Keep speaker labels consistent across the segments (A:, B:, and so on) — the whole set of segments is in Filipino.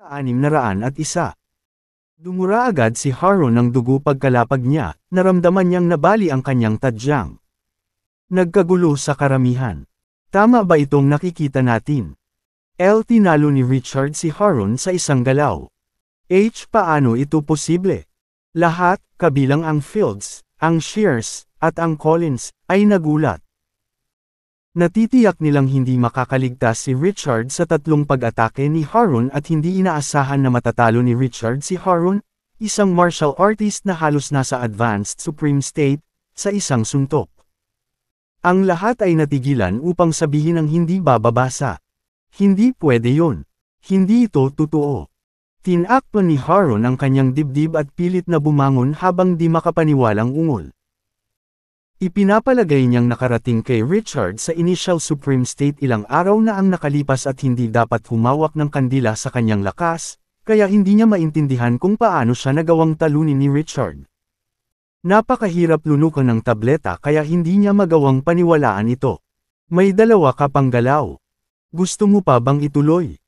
A: 601. Dumura agad si Haron ng dugo pagkalapag niya, naramdaman niyang nabali ang kanyang tadyang. Nagkagulo sa karamihan. Tama ba itong nakikita natin? Tinalo ni Richard si Haron sa isang galaw. Paano ito posible? Lahat, kabilang ang Fields, ang Shears, at ang Collins, ay nagulat. Natitiyak nilang hindi makakaligtas si Richard sa tatlong pag-atake ni Haron at hindi inaasahan na matatalo ni Richard si Haron, isang martial artist na halos nasa advanced supreme state, sa isang suntok. Ang lahat ay natigilan upang sabihin ang hindi bababasa. Hindi pwede yun. Hindi ito totoo. Tinakpan ni Haron ang kanyang dibdib at pilit na bumangon habang di makapaniwalang ungol. Ipinapalagay niyang nakarating kay Richard sa initial supreme state ilang araw na ang nakalipas at hindi dapat humawak ng kandila sa kanyang lakas, kaya hindi niya maintindihan kung paano siya nagawang talunin ni Richard. Napakahirap lunukan ng tableta kaya hindi niya magawang paniwalaan ito. May dalawa ka pang galaw. Gusto mo pa bang ituloy?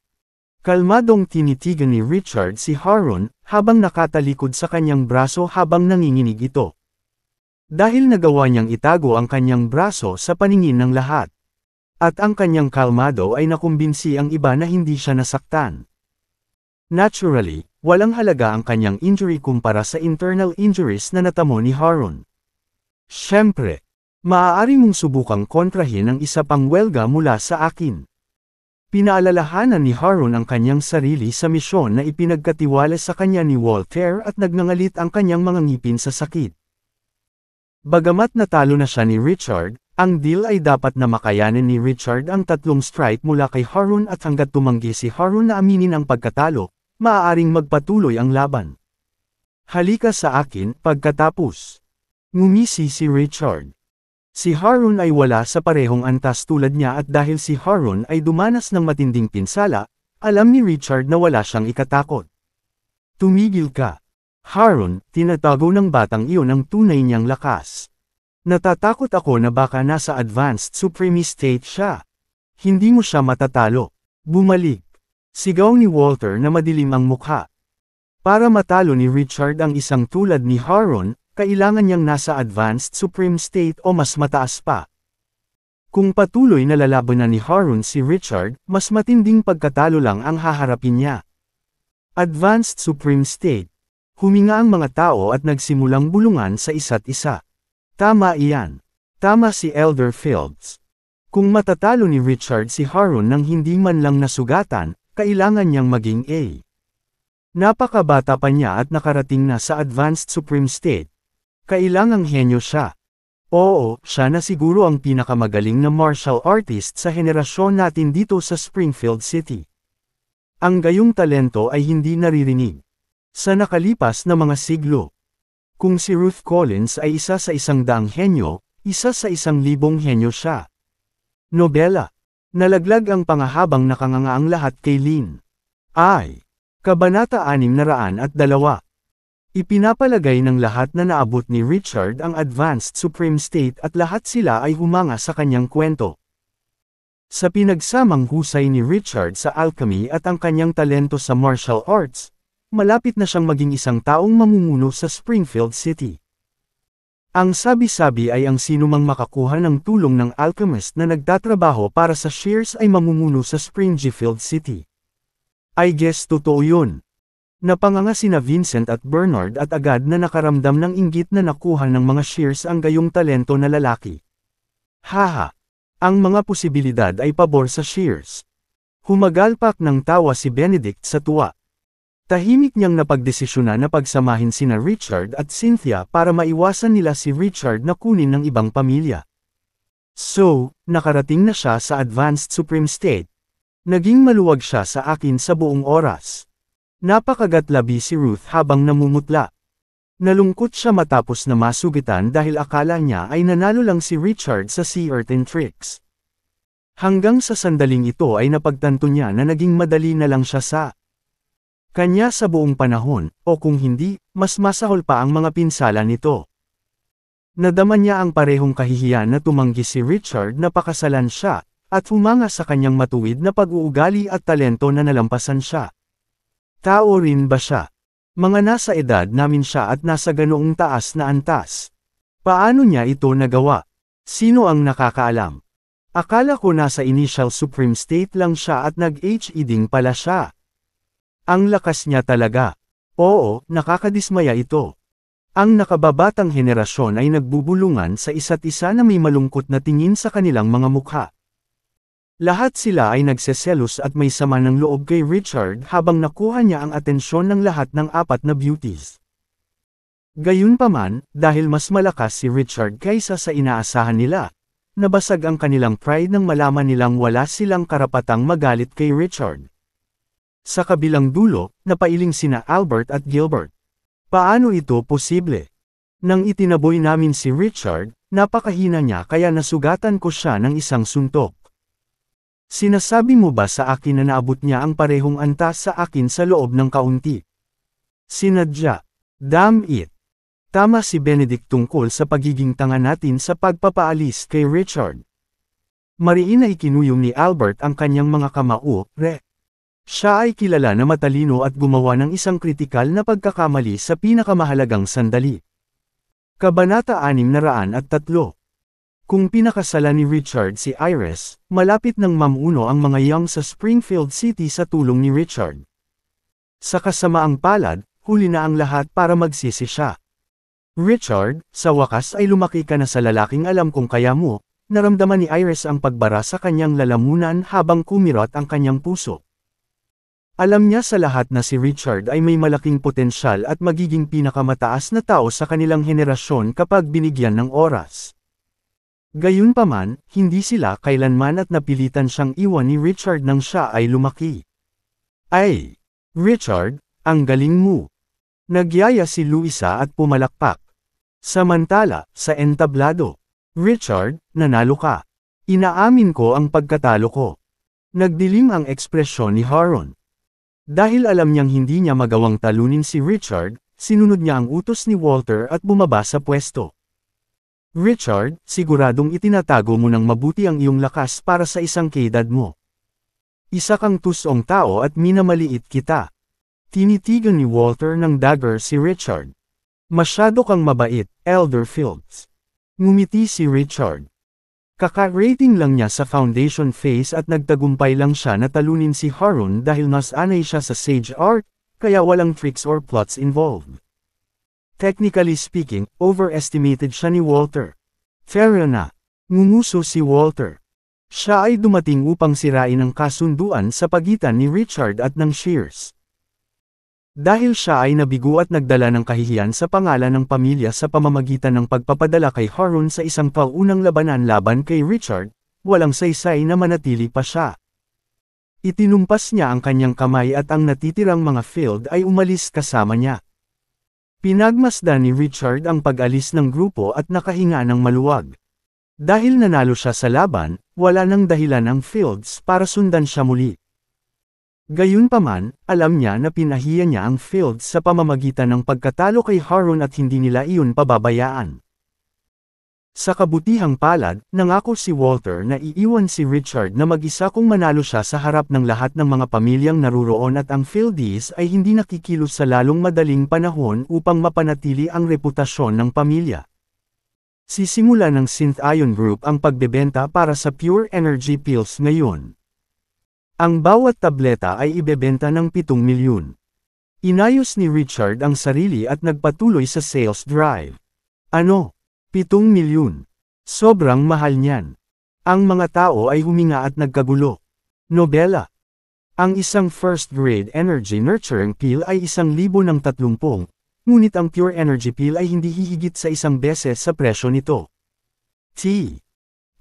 A: Kalmadong tinitigan ni Richard si Haron habang nakatalikod sa kanyang braso habang nanginginig ito. Dahil nagawa niyang itago ang kanyang braso sa paningin ng lahat. At ang kanyang kalmado ay nakumbinsi ang iba na hindi siya nasaktan. Naturally, walang halaga ang kanyang injury kumpara sa internal injuries na natamo ni Haron. Siyempre, maaari mong subukang kontrahin ang isa pang welga mula sa akin. Pinaalalahanan ni Haron ang kanyang sarili sa misyon na ipinagkatiwala sa kanya ni Walter at nagngangalit ang kanyang mga ngipin sa sakit. Bagamat natalo na siya ni Richard, ang deal ay dapat na makayanin ni Richard ang tatlong strike mula kay Haron at hanggat tumanggi si Haron na aminin ang pagkatalo, maaaring magpatuloy ang laban. Halika sa akin, pagkatapos. Ngumisi si Richard. Si Haron ay wala sa parehong antas tulad niya at dahil si Haron ay dumanas ng matinding pinsala, alam ni Richard na wala siyang ikatakot. Tumigil ka. Haron, tinatago ng batang iyon ang tunay niyang lakas. Natatakot ako na baka nasa advanced supreme state siya. Hindi mo siya matatalo. Bumalik. Sigaw ni Walter na madilim ang mukha. Para matalo ni Richard ang isang tulad ni Haron, kailangan niyang nasa advanced supreme state o mas mataas pa. Kung patuloy na lalabanan ni Haron si Richard, mas matinding pagkatalo lang ang haharapin niya. Advanced supreme state. Huminga ang mga tao at nagsimulang bulungan sa isa't isa. Tama iyan. Tama si Elder Fields. Kung matatalo ni Richard si Haron nang hindi man lang nasugatan, kailangan niyang maging A. Napakabata pa niya at nakarating na sa advanced supreme state. Kailangang henyo siya. Oo, siya na siguro ang pinakamagaling na martial artist sa henerasyon natin dito sa Springfield City. Ang gayong talento ay hindi naririnig sa nakalipas na mga siglo. Kung si Ruth Collins ay isa sa 100 henyo, isa sa 1,000 henyo siya. Nobela. Nalaglag ang pangahabang nakangangaang lahat kay Lynn. Kabanata 602. Ipinapalagay ng lahat na naabot ni Richard ang advanced supreme state at lahat sila ay humanga sa kanyang kwento. Sa pinagsamang husay ni Richard sa alchemy at ang kanyang talento sa martial arts, malapit na siyang maging isang taong mamumuno sa Springfield City. Ang sabi-sabi ay ang sinumang makakuha ng tulong ng alchemist na nagtatrabaho para sa Shears ay mamumuno sa Springfield City. I guess totoo yun. Napanganga sina Vincent at Bernard at agad na nakaramdam ng inggit na nakuha ng mga Shears ang gayong talento na lalaki. Haha! Ang mga posibilidad ay pabor sa Shears. Humagalpak ng tawa si Benedict sa tuwa. Tahimik niyang napagdesisyonan na pagsamahin sina Richard at Cynthia para maiwasan nila si Richard na kunin ng ibang pamilya. So, nakarating na siya sa advanced supreme state. Naging maluwag siya sa akin sa buong oras. Napakagatlabi si Ruth habang namumutla. Nalungkot siya matapos na masugitan dahil akala niya ay nanalo lang si Richard sa Sea Earthen Tricks. Hanggang sa sandaling ito ay napagtanto niya na naging madali na lang siya sa kanya sa buong panahon, o kung hindi, mas masahol pa ang mga pinsala nito. Nadama niya ang parehong kahihiyan na tumanggi si Richard na pakasalan siya, at humanga sa kanyang matuwid na pag-uugali at talento na nalampasan siya. Tao rin ba siya? Mga nasa edad namin siya at nasa ganoong taas na antas. Paano niya ito nagawa? Sino ang nakakaalam? Akala ko nasa initial supreme state lang siya at nag-HE pala siya. Ang lakas niya talaga. Oo, nakakadismaya ito. Ang nakababatang henerasyon ay nagbubulungan sa isa't isa na may malungkot na tingin sa kanilang mga mukha. Lahat sila ay nagseselos at may sama ng loob kay Richard habang nakuha niya ang atensyon ng lahat ng apat na beauties. Gayunpaman, dahil mas malakas si Richard kaysa sa inaasahan nila, nabasag ang kanilang pride nang malaman nilang wala silang karapatang magalit kay Richard. Sa kabilang dulo, napailing sina Albert at Gilbert. Paano ito posible? Nang itinaboy namin si Richard, napakahina niya kaya nasugatan ko siya ng isang suntok. Sinasabi mo ba sa akin na naabot niya ang parehong antas sa akin sa loob ng kaunti? Sinadya. Damn it. Tama si Benedict tungkol sa pagiging tanga natin sa pagpapaalis kay Richard. Mariin na ikinuyong ni Albert ang kanyang mga kamao, Siya ay kilala na matalino at gumawa ng isang kritikal na pagkakamali sa pinakamahalagang sandali. Kabanata 603. Kung pinakasala ni Richard si Iris, malapit nang mamuno ang mga Young sa Springfield City sa tulong ni Richard. Sa kasamaang palad, huli na ang lahat para magsisi siya. Richard, sa wakas ay lumaki ka na sa lalaking alam kung kaya mo, naramdaman ni Iris ang pagbara sa kanyang lalamunan habang kumirot ang kanyang puso. Alam niya sa lahat na si Richard ay may malaking potensyal at magiging pinakamataas na tao sa kanilang henerasyon kapag binigyan ng oras. Gayunpaman, hindi sila kailanman at napilitan siyang iwan ni Richard nang siya ay lumaki. Ay! Richard, ang galing mo! Nagyaya si Luisa at pumalakpak. Samantala, sa entablado, Richard, nanalo ka. Inaamin ko ang pagkatalo ko. Nagdilim ang ekspresyon ni Haron. Dahil alam niyang hindi niya magawang talunin si Richard, sinunod niya ang utos ni Walter at bumaba sa pwesto. Richard, siguradong itinatago mo ng mabuti ang iyong lakas para sa isang kaedad mo. Isa kang tusong tao at minamaliit kita. Tinitigan ni Walter ng dagger si Richard. Masyado kang mabait, Elder Fields. Ngumiti si Richard. Kaka-rating lang niya sa foundation phase at nagtagumpay lang siya na talunin si Haron dahil nasanay siya sa sage art, kaya walang tricks or plots involved. Technically speaking, overestimated siya ni Walter. Fair na. Ngumuso si Walter. Siya ay dumating upang sirain ang kasunduan sa pagitan ni Richard at ng Shears. Dahil siya ay nabigo at nagdala ng kahihiyan sa pangalan ng pamilya sa pamamagitan ng pagpapadala kay Haron sa isang paunang labanan laban kay Richard, walang saysay na manatili pa siya. Itinumpas niya ang kanyang kamay at ang natitirang mga field ay umalis kasama niya. Pinagmasdan ni Richard ang pag-alis ng grupo at nakahinga ng maluwag. Dahil nanalo siya sa laban, wala nang dahilan ang Fields para sundan siya muli. Gayunpaman, alam niya na pinahiya niya ang Fields sa pamamagitan ng pagkatalo kay Haron at hindi nila iyon pababayaan. Sa kabutihang palad, nangako si Walter na iiwan si Richard na mag-isa kung manalo siya sa harap ng lahat ng mga pamilyang naruroon at ang Fieldies ay hindi nakikilos sa lalong madaling panahon upang mapanatili ang reputasyon ng pamilya. Sisimula ng Synth Ion Group ang pagbebenta para sa Pure Energy Pills ngayon. Ang bawat tableta ay ibebenta ng 7 milyon. Inayos ni Richard ang sarili at nagpatuloy sa sales drive. Ano? 7 milyon. Sobrang mahal niyan. Ang mga tao ay huminga at nagkagulo. Nobela. Ang isang first-grade energy nurturing pill ay 1,030, ngunit ang Pure Energy Pill ay hindi hihigit sa 1 beses sa presyo nito.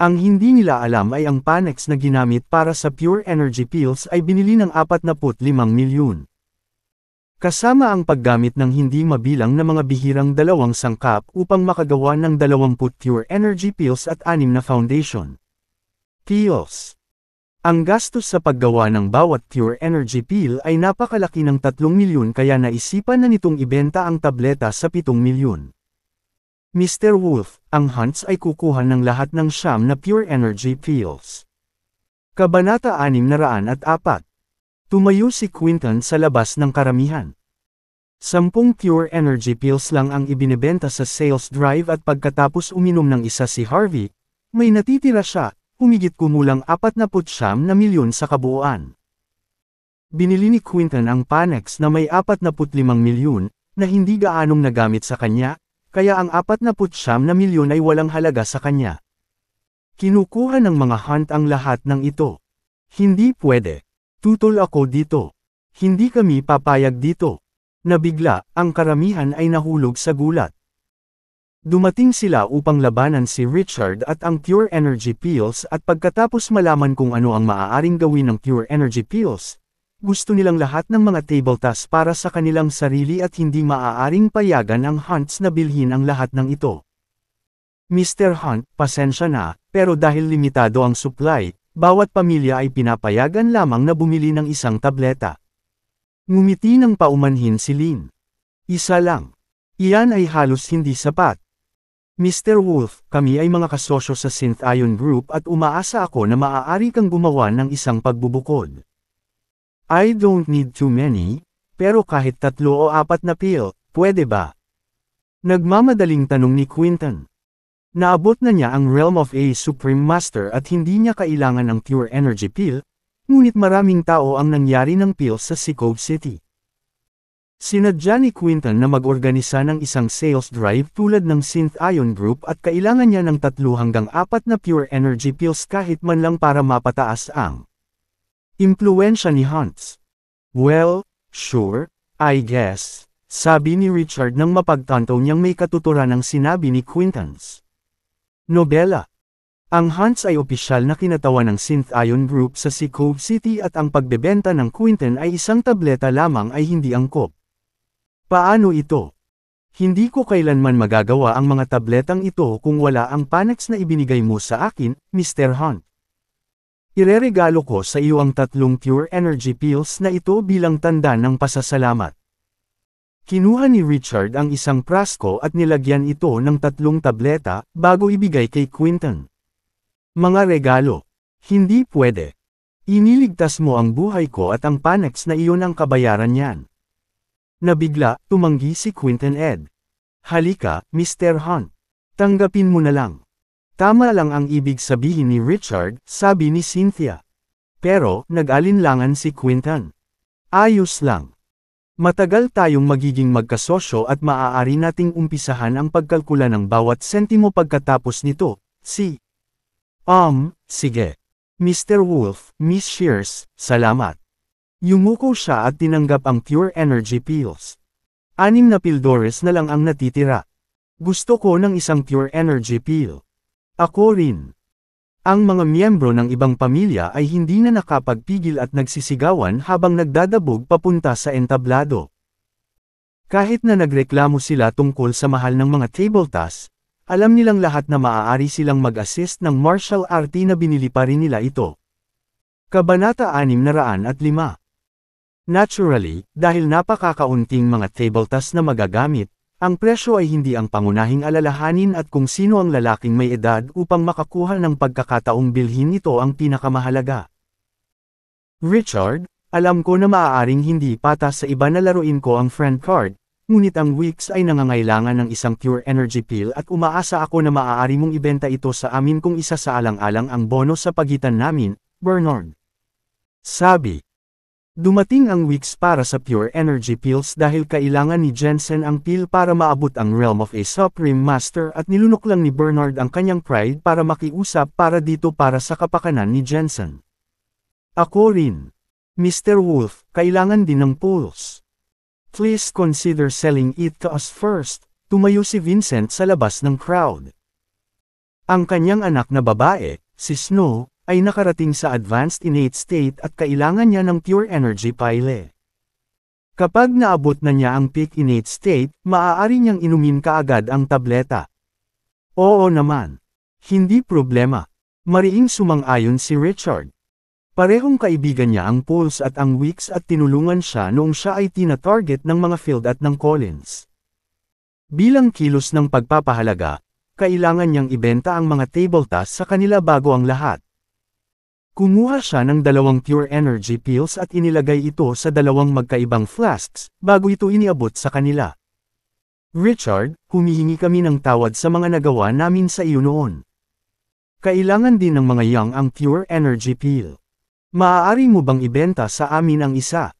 A: Ang hindi nila alam ay ang Panex na ginamit para sa Pure Energy Pills ay binili ng 45 milyon. Kasama ang paggamit ng hindi mabilang na mga bihirang 2 sangkap upang makagawa ng 20 Pure Energy Pills at 6 na foundation pills. Ang gastos sa paggawa ng bawat Pure Energy Pill ay napakalaki ng 3 milyon kaya naisipan na nitong ibenta ang tableta sa 7 milyon. Mr. Wolf, ang Hunts ay kukuha ng lahat ng 9 na Pure Energy Pills. Kabanata 604. Tumayo si Quinton sa labas ng karamihan. 10 pure energy pills lang ang ibinebenta sa sales drive at pagkatapos uminom ng isa si Harvey, may natitira siya, humigit kumulang 49 na milyon sa kabuuan. Binili ni Quinton ang Panex na may 45 milyon, na hindi gaanong nagamit sa kanya, kaya ang 49 na milyon ay walang halaga sa kanya. Kinukuha ng mga hunt ang lahat ng ito. Hindi pwede. Tutol ako dito. Hindi kami papayag dito. Nabigla, ang karamihan ay nahulog sa gulat. Dumating sila upang labanan si Richard at ang Pure Energy Pills at pagkatapos malaman kung ano ang maaaring gawin ng Pure Energy Pills, gusto nilang lahat ng mga table tasks para sa kanilang sarili at hindi maaaring payagan ang Hunts na bilhin ang lahat ng ito. Mr. Hunt, pasensya na, pero dahil limitado ang supply, bawat pamilya ay pinapayagan lamang na bumili ng isang tableta. Ngumiti ng paumanhin si Lynn. Isa lang. Iyan ay halos hindi sapat. Mr. Wolf, kami ay mga kasosyo sa Synth Ion Group at umaasa ako na maaari kang gumawa ng isang pagbubukod. I don't need too many, pero kahit 3 o 4 na pill, pwede ba? Nagmamadaling tanong ni Quinton. Naabot na niya ang realm of a Supreme Master at hindi niya kailangan ng Pure Energy Pill, ngunit maraming tao ang nangyari ng pills sa Cove City. Sinadya ni Quinton na mag-organisa ng isang sales drive tulad ng Synth Ion Group at kailangan niya ng 3 hanggang 4 na Pure Energy Pills kahit man lang para mapataas ang impluwensya ni Hunts. Well, sure, I guess, sabi ni Richard nang mapagtanto niyang may katuturan ng sinabi ni Quintons. Nobela. Ang Hunts ay opisyal na kinatawan ng Synth Ion Group sa Cove City at ang pagbebenta ng Quinton ay isang tableta lamang ay hindi angkop. Paano ito? Hindi ko kailanman magagawa ang mga tabletang ito kung wala ang Panex na ibinigay mo sa akin, Mr. Hunt. Ireregalo ko sa iyo ang 3 Pure Energy Pills na ito bilang tanda ng pasasalamat. Kinuha ni Richard ang isang prasko at nilagyan ito ng 3 tableta bago ibigay kay Quinton. Mga regalo. Hindi pwede. Iniligtas mo ang buhay ko at ang Panex na iyon ang kabayaran niyan. Nabigla, tumanggi si Quinton Ed. Halika, Mr. Hunt. Tanggapin mo na lang. Tama lang ang ibig sabihin ni Richard, sabi ni Cynthia. Pero, nag-alinlangan si Quinton. Ayos lang. Matagal tayong magiging magkasosyo at maaari nating umpisahan ang pagkalkula ng bawat sentimo pagkatapos nito, sige. Mr. Wolf, Miss Shears, salamat. Yumuko siya at tinanggap ang Pure Energy Pills. 6 na pildores na lang ang natitira. Gusto ko ng isang Pure Energy Pill. Ako rin. Ang mga miyembro ng ibang pamilya ay hindi na nakapagpigil at nagsisigawan habang nagdadabog papunta sa entablado. Kahit na nagreklamo sila tungkol sa mahal ng mga table tasks, alam nilang lahat na maaari silang mag-assist ng martial art na binili pa rin nila ito. Kabanata 605. Naturally, dahil napakakaunting mga table tasks na magagamit, ang presyo ay hindi ang pangunahing alalahanin at kung sino ang lalaking may edad upang makakuha ng pagkakataong bilhin ito ang pinakamahalaga. Richard, alam ko na maaaring hindi patas sa iba na laruin ko ang friend card, ngunit ang Wix ay nangangailangan ng isang Pure Energy Pill at umaasa ako na maaari mong ibenta ito sa amin kung isa sa alang-alang ang bono sa pagitan namin, Bernard. Sabi. Dumating ang Wix para sa Pure Energy Pills dahil kailangan ni Jensen ang pill para maabot ang realm of a Supreme Master at nilunok lang ni Bernard ang kanyang pride para makiusap para dito para sa kapakanan ni Jensen. Ako rin. Mr. Wolf, kailangan din ng pulse. Please consider selling it to us first, tumayo si Vincent sa labas ng crowd. Ang kanyang anak na babae, si Snow, ay nakarating sa advanced innate state at kailangan niya ng Pure Energy Pile. Kapag naabot na niya ang peak innate state, maaari niyang inumin kaagad ang tableta. Oo naman. Hindi problema. Mariing sumang-ayon si Richard. Parehong kaibigan niya ang Pulse at ang Wix at tinulungan siya noong siya ay tina-target ng mga Field at ng Collins. Bilang kilos ng pagpapahalaga, kailangan niyang ibenta ang mga table tasks sa kanila bago ang lahat. Kumuha siya ng 2 pure energy pills at inilagay ito sa 2 magkaibang flasks, bago ito iniabot sa kanila. Richard, humihingi kami ng tawad sa mga nagawa namin sa iyo noon. Kailangan din ng mga young ang pure energy pill. Maaari mo bang ibenta sa amin ang isa?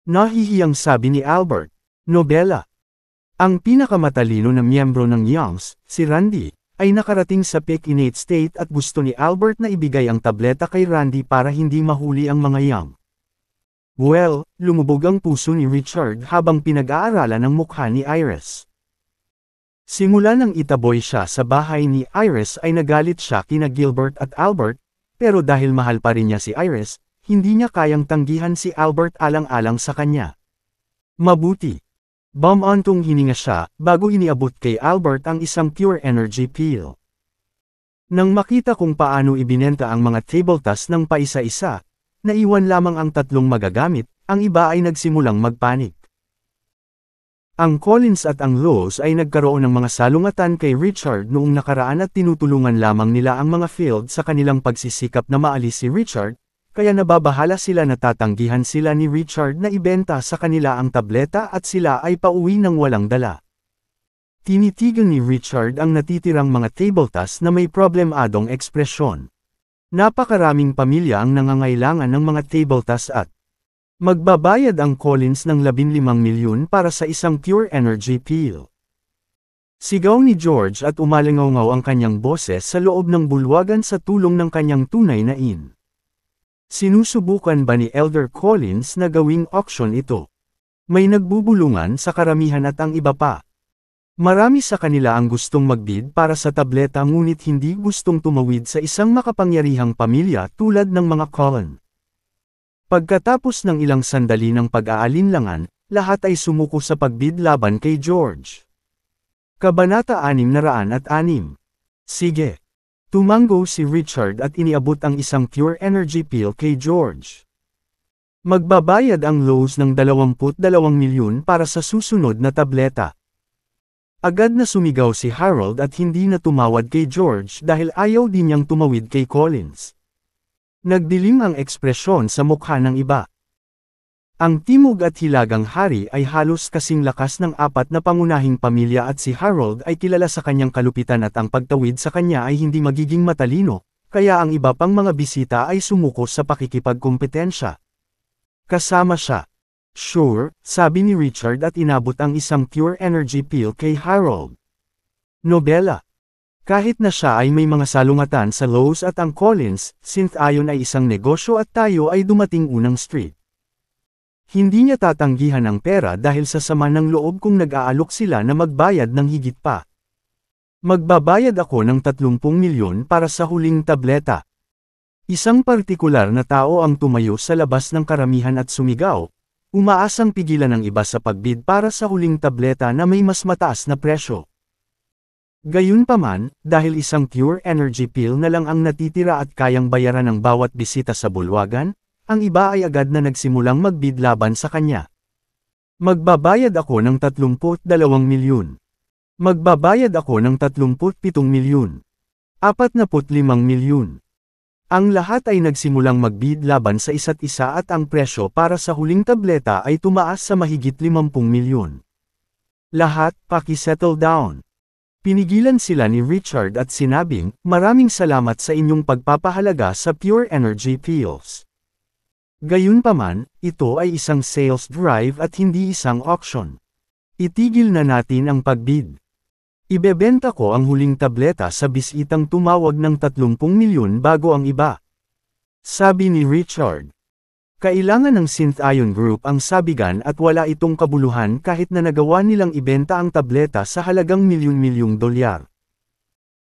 A: Nahihiyang sabi ni Albert. Nobela. Ang pinakamatalino na miyembro ng Youngs, si Randy, ay nakarating sa peak innate state at gusto ni Albert na ibigay ang tableta kay Randy para hindi mahuli ang mga Young. Well, lumubog ang puso ni Richard habang pinag-aaralan ang mukha ni Iris. Simula nang itaboy siya sa bahay ni Iris ay nagalit siya kina Gilbert at Albert, pero dahil mahal pa rin niya si Iris, hindi niya kayang tanggihan si Albert alang-alang sa kanya. Mabuti. Bumantong hininga siya, bago iniabot kay Albert ang isang pure energy pill. Nang makita kung paano ibinenta ang mga tabletas ng paisa-isa, naiwan lamang ang 3 magagamit, ang iba ay nagsimulang magpanik. Ang Collins at ang Lowe's ay nagkaroon ng mga salungatan kay Richard noong nakaraan at tinutulungan lamang nila ang mga field sa kanilang pagsisikap na maalis si Richard, kaya nababahala sila na tatanggihan sila ni Richard na ibenta sa kanila ang tableta at sila ay pauwi ng walang dala. Tinitigil ni Richard ang natitirang mga tabletas na may problemadong ekspresyon. Napakaraming pamilya ang nangangailangan ng mga tabletas at magbabayad ang Collins ng 15 milyon para sa isang pure energy pill. Sigaw ni George at umalingaw ang kanyang boses sa loob ng bulwagan sa tulong ng kanyang tunay na in. Sinusubukan ba ni Elder Collins na gawing auction ito? May nagbubulungan sa karamihan at ang iba pa. Marami sa kanila ang gustong magbid para sa tableta ngunit hindi gustong tumawid sa isang makapangyarihang pamilya tulad ng mga Cullen. Pagkatapos ng ilang sandali ng pag-aalinlangan, lahat ay sumuko sa pagbid laban kay George. Kabanata 606. Sige. Tumango si Richard at iniabot ang isang pure energy pill kay George. Magbabayad ang Lowe's ng 22 milyon para sa susunod na tableta. Agad na sumigaw si Harold at hindi na tumawad kay George dahil ayaw din niyang tumawid kay Collins. Nagdilim ang ekspresyon sa mukha ng iba. Ang Timog at Hilagang Hari ay halos kasing lakas ng 4 na pangunahing pamilya at si Harold ay kilala sa kanyang kalupitan at ang pagtawid sa kanya ay hindi magiging matalino, kaya ang iba pang mga bisita ay sumuko sa pakikipagkompetensya. Kasama siya. Sure, sabi ni Richard at inabot ang isang pure energy pill kay Harold. Nobela. Kahit na siya ay may mga salungatan sa Lowe's at ang Collins, since ayon ay isang negosyo at tayo ay dumating unang street. Hindi niya tatanggihan ang pera dahil sa sama ng loob kung nag-aalok sila na magbayad ng higit pa. Magbabayad ako ng 30 milyon para sa huling tableta. Isang partikular na tao ang tumayo sa labas ng karamihan at sumigaw, umaasang pigilan ng iba sa pagbid para sa huling tableta na may mas mataas na presyo. Gayunpaman, dahil isang pure energy pill na lang ang natitira at kayang bayaran ng bawat bisita sa bulwagan, ang iba ay agad na nagsimulang magbid laban sa kanya. Magbabayad ako ng 32 milyon. Magbabayad ako ng 37 milyon. 45 milyon. Ang lahat ay nagsimulang magbid laban sa isa't isa at ang presyo para sa huling tableta ay tumaas sa mahigit 50 milyon. Lahat, paki-settle down. Pinigilan sila ni Richard at sinabing, maraming salamat sa inyong pagpapahalaga sa pure energy pills. Gayunpaman, ito ay isang sales drive at hindi isang auction. Itigil na natin ang pagbid. Ibebenta ko ang huling tableta sa bisitang tumawag ng 30 milyon bago ang iba. Sabi ni Richard. Kailangan ng Synth-Ion Group ang sabigan at wala itong kabuluhan kahit na nagawa nilang ibenta ang tableta sa halagang milyon-milyong dolyar.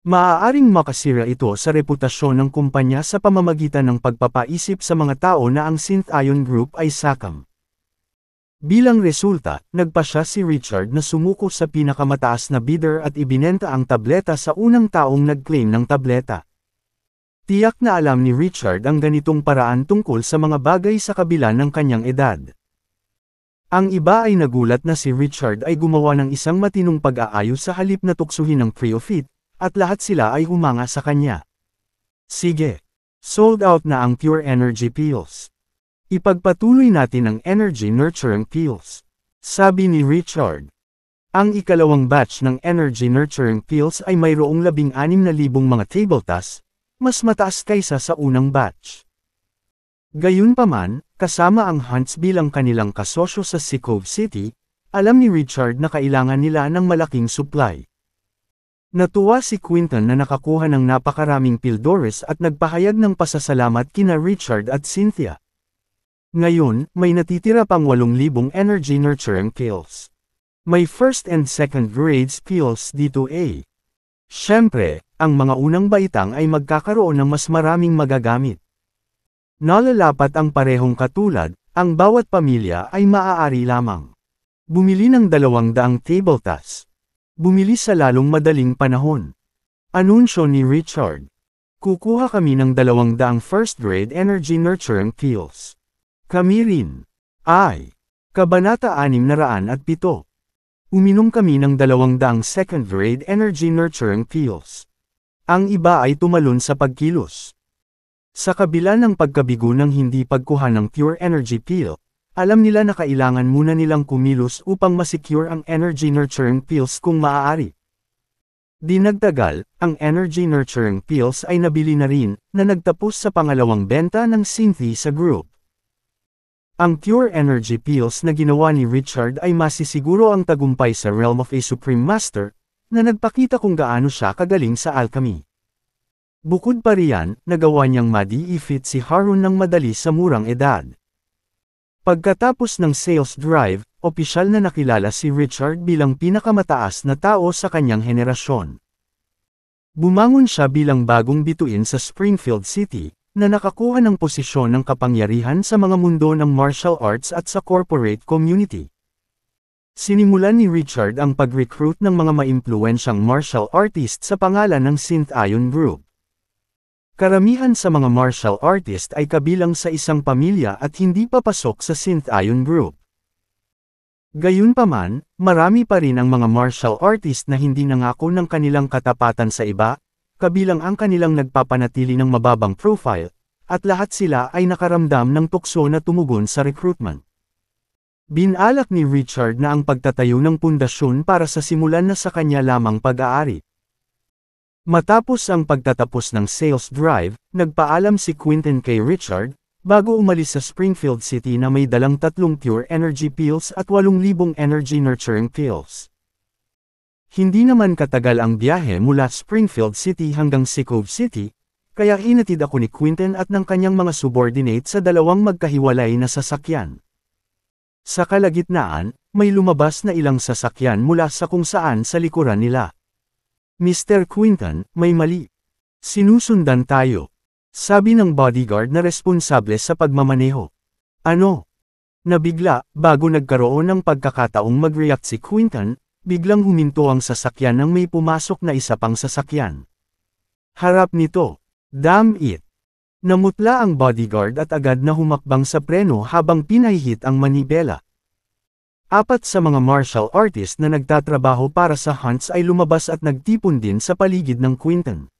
A: Maaaring makasira ito sa reputasyon ng kumpanya sa pamamagitan ng pagpapaisip sa mga tao na ang Synth-Ion Group ay sakam. Bilang resulta, nagpasya si Richard na sumuko sa pinakamataas na bidder at ibinenta ang tableta sa unang taong nag-claim ng tableta. Tiyak na alam ni Richard ang ganitong paraan tungkol sa mga bagay sa kabila ng kanyang edad. Ang iba ay nagulat na si Richard ay gumawa ng isang matinong pag-aayos sa halip na tuksuhin ng Creofit, at lahat sila ay humanga sa kanya. Sige. Sold out na ang Pure Energy Pills. Ipagpatuloy natin ang Energy Nurturing Pills. Sabi ni Richard. Ang ikalawang batch ng Energy Nurturing Pills ay mayroong 16,000 mga tabletas, mas mataas kaysa sa unang batch. Gayunpaman, kasama ang Hunts bilang kanilang kasosyo sa Cove City, alam ni Richard na kailangan nila ng malaking supply. Natuwa si Quinton na nakakuha ng napakaraming Pildores at nagpahayag ng pasasalamat kina Richard at Cynthia. Ngayon, may natitira pang 8,000 Energy Nurturing Pills. May first and second grades pills dito eh. Siyempre, ang mga unang baitang ay magkakaroon ng mas maraming magagamit. Nalalapat ang parehong katulad, ang bawat pamilya ay maaari lamang. Bumili ng 200 tabletas. Bumili sa lalong madaling panahon. Anunsyo ni Richard. Kukuha kami ng 200 first grade Energy Nurturing Pills. Kami rin. Ay. Kabanata 607. Uminom kami ng 200 second grade Energy Nurturing Pills. Ang iba ay tumalon sa pagkilos. Sa kabila ng pagkabigo ng hindi pagkuha ng Pure Energy Pill, alam nila na kailangan muna nilang kumilos upang masecure ang Energy Nurturing Pills kung maaari. Di nagtagal, ang Energy Nurturing Pills ay nabili na rin, na nagtapos sa pangalawang benta ng Cynthia sa group. Ang Pure Energy Pills na ginawa ni Richard ay masisiguro ang tagumpay sa realm of a Supreme Master, na nagpakita kung gaano siya kagaling sa alchemy. Bukod pa riyan, nagawa niyang ma-defeat si Harun ng madali sa murang edad. Pagkatapos ng sales drive, opisyal na nakilala si Richard bilang pinakamataas na tao sa kanyang henerasyon. Bumangon siya bilang bagong bituin sa Springfield City, na nakakuha ng posisyon ng kapangyarihan sa mga mundo ng martial arts at sa corporate community. Sinimulan ni Richard ang pag-recruit ng mga maimpluwensyang martial artist sa pangalan ng Synth Ion Group. Karamihan sa mga martial artist ay kabilang sa isang pamilya at hindi papasok sa Synth Ion Group. Gayunpaman, marami pa rin ang mga martial artist na hindi nangako ng kanilang katapatan sa iba, kabilang ang kanilang nagpapanatili ng mababang profile, at lahat sila ay nakaramdam ng tukso na tumugon sa recruitment. Binalak ni Richard na ang pagtatayo ng pundasyon para sa simulan na sa kanya lamang pag-aari. Matapos ang pagtatapos ng sales drive, nagpaalam si Quinton kay Richard, bago umalis sa Springfield City na may dalang 3 Pure Energy Pills at 8,000 Energy Nurturing Pills. Hindi naman katagal ang biyahe mula Springfield City hanggang Cove City, kaya hinatid ako ni Quinton at ng kanyang mga subordinate sa 2 magkahiwalay na sasakyan. Sa kalagitnaan, may lumabas na ilang sasakyan mula sa kung saan sa likuran nila. Mr. Quinton, may mali. Sinusundan tayo. Sabi ng bodyguard na responsable sa pagmamaneho. Ano? Nabigla, bago nagkaroon ng pagkakataong mag-react si Quinton, biglang huminto ang sasakyan nang may pumasok na isa pang sasakyan. Harap nito. Damn it! Namutla ang bodyguard at agad na humakbang sa preno habang pinahihit ang manibela. 4 sa mga martial artist na nagtatrabaho para sa Hunts ay lumabas at nagtipon din sa paligid ng Quinton.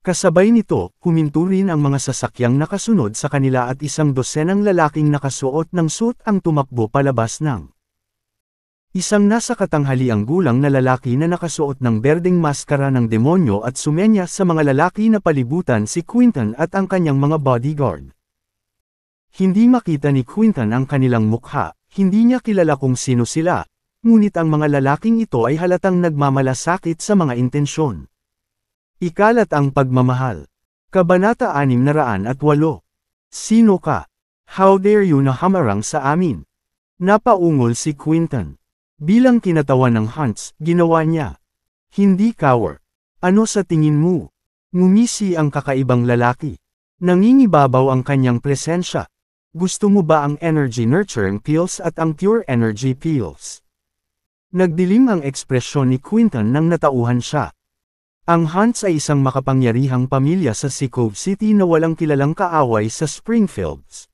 A: Kasabay nito, huminto rin ang mga sasakyang nakasunod sa kanila at 100 lalaking nakasuot ng suit ang tumakbo palabas ng. Isang nasa katanghaliang gulang na lalaki na nakasuot ng berdeng maskara ng demonyo at sumenya sa mga lalaki na palibutan si Quinton at ang kanyang mga bodyguard. Hindi makita ni Quinton ang kanilang mukha. Hindi niya kilala kung sino sila, ngunit ang mga lalaking ito ay halatang nagmamalasakit sa mga intensyon. Ikalat ang pagmamahal. Kabanata 608. Sino ka? How dare you na hamarang sa amin? Napaungol si Quinton. Bilang kinatawan ng Hunts, ginawa niya. Hindi cower. Ano sa tingin mo? Ngumisi ang kakaibang lalaki. Nangingibabaw ang kanyang presensya. Gusto mo ba ang Energy Nurturing Pills at ang Pure Energy Pills? Nagdilim ang ekspresyon ni Quinton nang natauhan siya. Ang Hunts ay isang makapangyarihang pamilya sa Cove City na walang kilalang kaaway sa Springfields.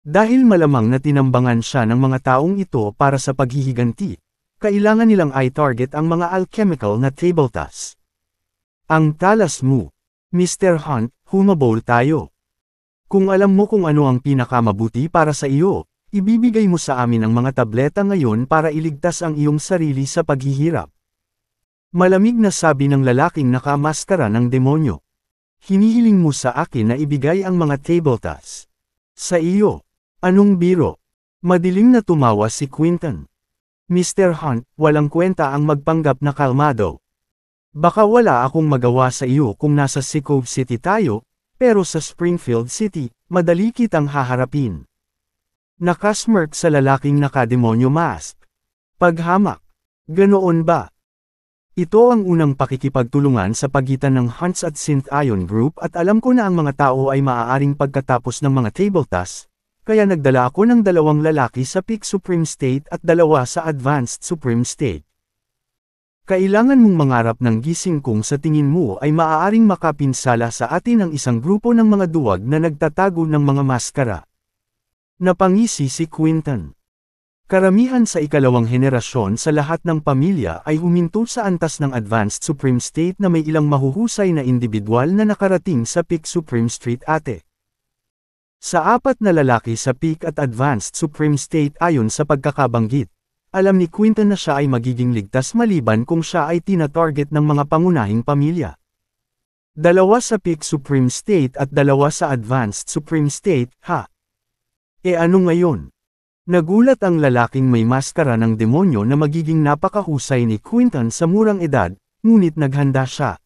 A: Dahil malamang na tinambangan siya ng mga taong ito para sa paghihiganti, kailangan nilang i-target ang mga alchemical na tabletas. Ang talas mo, Mr. Hunt, humabol tayo. Kung alam mo kung ano ang pinakamabuti para sa iyo, ibibigay mo sa amin ang mga tableta ngayon para iligtas ang iyong sarili sa paghihirap. Malamig na sabi ng lalaking nakamaskara ng demonyo. Hinihiling mo sa akin na ibigay ang mga tabletas. Sa iyo. Anong biro? Madilim na tumawa si Quinton. Mr. Hunt, walang kwenta ang magpanggap na kalmado. Baka wala akong magawa sa iyo kung nasa Cove City tayo, pero sa Springfield City, madali kitang haharapin. Nakasmirk sa lalaking nakademonyo mask. Paghamak. Ganoon ba? Ito ang unang pakikipagtulungan sa pagitan ng Hunts at Synth Ion Group at alam ko na ang mga tao ay maaaring pagkatapos ng mga tabletas, kaya nagdala ako ng 2 lalaki sa Peak Supreme State at 2 sa Advanced Supreme State. Kailangan mong mangarap ng gising kung sa tingin mo ay maaaring makapinsala sa atin ang isang grupo ng mga duwag na nagtatago ng mga maskara. Napangisi si Quinton. Karamihan sa ikalawang henerasyon sa lahat ng pamilya ay huminto sa antas ng Advanced Supreme State na may ilang mahuhusay na individual na nakarating sa Peak Supreme Street ate. Sa 4 na lalaki sa Peak at Advanced Supreme State ayon sa pagkakabanggit, alam ni Quinton na siya ay magiging ligtas maliban kung siya ay tina-target ng mga pangunahing pamilya. 2 sa Peak Supreme State at 2 sa Advanced Supreme State, ha? E ano ngayon? Nagulat ang lalaking may maskara ng demonyo na magiging napakahusay ni Quinton sa murang edad, ngunit naghanda siya.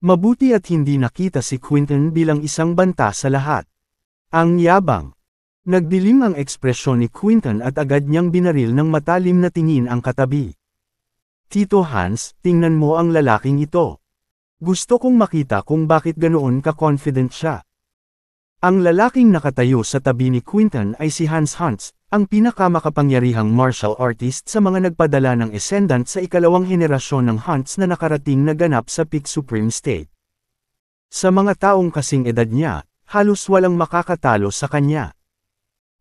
A: Mabuti at hindi nakita si Quinton bilang isang banta sa lahat. Ang yabang. Nagdilim ang ekspresyon ni Quinton at agad niyang binaril ng matalim na tingin ang katabi. Tito Hans, tingnan mo ang lalaking ito. Gusto kong makita kung bakit ganoon ka-confident siya. Ang lalaking nakatayo sa tabi ni Quinton ay si Hans Hunts, ang pinakamakapangyarihang martial artist sa mga nagpadala ng ascendant sa ikalawang henerasyon ng Hunts na nakarating na ganap sa Peak Supreme State. Sa mga taong kasing edad niya, halos walang makakatalo sa kanya.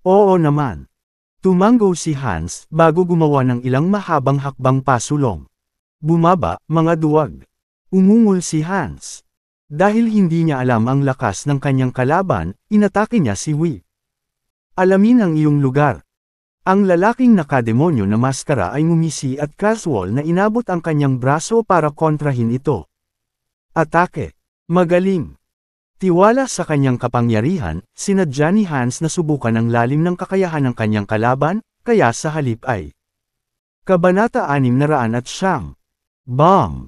A: Oo naman. Tumango si Hans bago gumawa ng ilang mahabang hakbang pasulong. Bumaba, mga duwag. Umungol si Hans. Dahil hindi niya alam ang lakas ng kanyang kalaban, inatake niya si Wee. Alamin ang iyong lugar. Ang lalaking nakademonyo na maskara ay ngumisi at casual na inabot ang kanyang braso para kontrahin ito. Atake. Magaling. Tiwala sa kanyang kapangyarihan, sinadya ni Hans na subukan ang lalim ng kakayahan ng kanyang kalaban, kaya sa halip ay Kabanata 609. Bomb!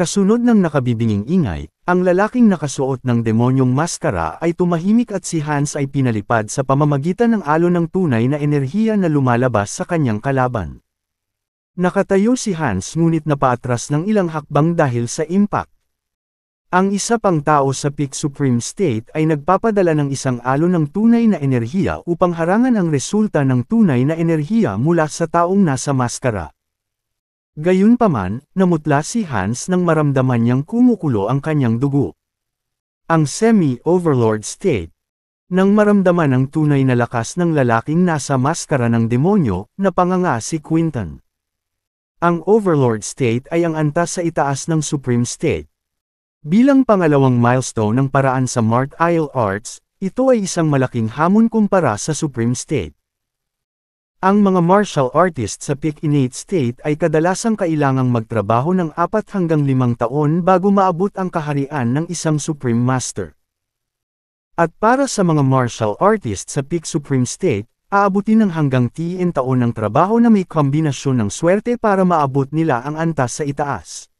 A: Kasunod ng nakabibinging ingay, ang lalaking nakasuot ng demonyong maskara ay tumahimik at si Hans ay pinalipad sa pamamagitan ng alon ng tunay na enerhiya na lumalabas sa kanyang kalaban. Nakatayo si Hans ngunit napaatras ng ilang hakbang dahil sa impact. Ang isa pang tao sa Peak Supreme State ay nagpapadala ng isang alon ng tunay na enerhiya upang harangan ang resulta ng tunay na enerhiya mula sa taong nasa maskara. Gayunpaman, namutla si Hans nang maramdaman niyang kumukulo ang kanyang dugo. Ang Semi-Overlord State. Nang maramdaman ang tunay na lakas ng lalaking nasa maskara ng demonyo, napanganga si Quinton. Ang Overlord State ay ang antas sa itaas ng Supreme State. Bilang pangalawang milestone ng paraan sa Mart Isle Arts, ito ay isang malaking hamon kumpara sa Supreme State. Ang mga martial artists sa Peak Innate State ay kadalasang kailangang magtrabaho ng 4 hanggang 5 taon bago maabot ang kaharian ng isang Supreme Master. At para sa mga martial artists sa Peak Supreme State, aabutin ng hanggang 10 taon ng trabaho na may kombinasyon ng swerte para maabot nila ang antas sa itaas.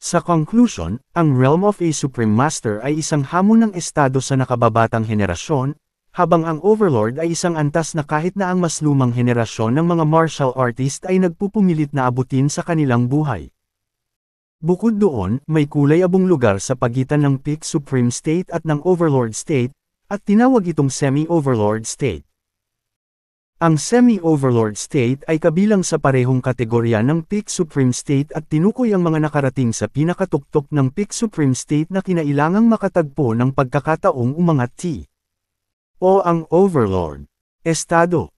A: Sa conclusion, ang Realm of a Supreme Master ay isang hamon ng estado sa nakababatang henerasyon, habang ang Overlord ay isang antas na kahit na ang mas lumang henerasyon ng mga martial artist ay nagpupumilit na abutin sa kanilang buhay. Bukod doon, may kulay-abong lugar sa pagitan ng Peak Supreme State at ng Overlord State, at tinawag itong Semi-Overlord State. Ang Semi-Overlord State ay kabilang sa parehong kategorya ng Peak Supreme State at tinukoy ang mga nakarating sa pinakatuktok ng Peak Supreme State na kinailangang makatagpo ng pagkakataong umangat o ang Overlord. Estado.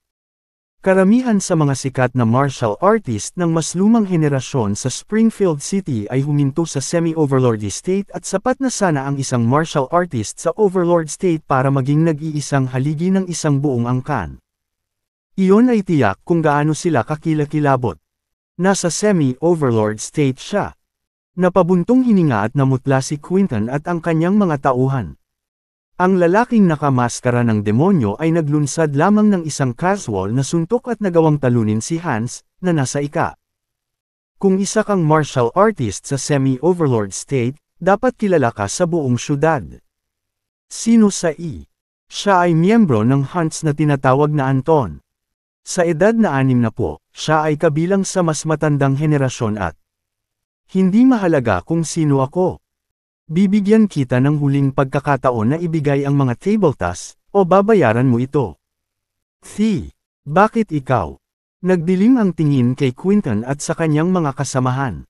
A: Karamihan sa mga sikat na martial artist ng mas lumang henerasyon sa Springfield City ay huminto sa semi-overlord state at sapat na sana ang isang martial artist sa overlord state para maging nag-iisang haligi ng isang buong angkan. Iyon ay tiyak kung gaano sila kakilakilabot. Nasa semi-overlord state siya. Napabuntong hininga at namutla si Quinton at ang kanyang mga tauhan. Ang lalaking nakamaskara ng demonyo ay naglunsad lamang ng isang casual na suntok at nagawang talunin si Hans, na nasa ika. Kung isa kang martial artist sa semi-overlord state, dapat kilala ka sa buong syudad. Sino sa I? Siya ay miyembro ng Hunts na tinatawag na Anton. Sa edad na 60, siya ay kabilang sa mas matandang henerasyon at hindi mahalaga kung sino ako. Bibigyan kita ng huling pagkakataon na ibigay ang mga table tasks, o babayaran mo ito. Bakit ikaw? Nagdilim ang tingin kay Quinton at sa kanyang mga kasamahan.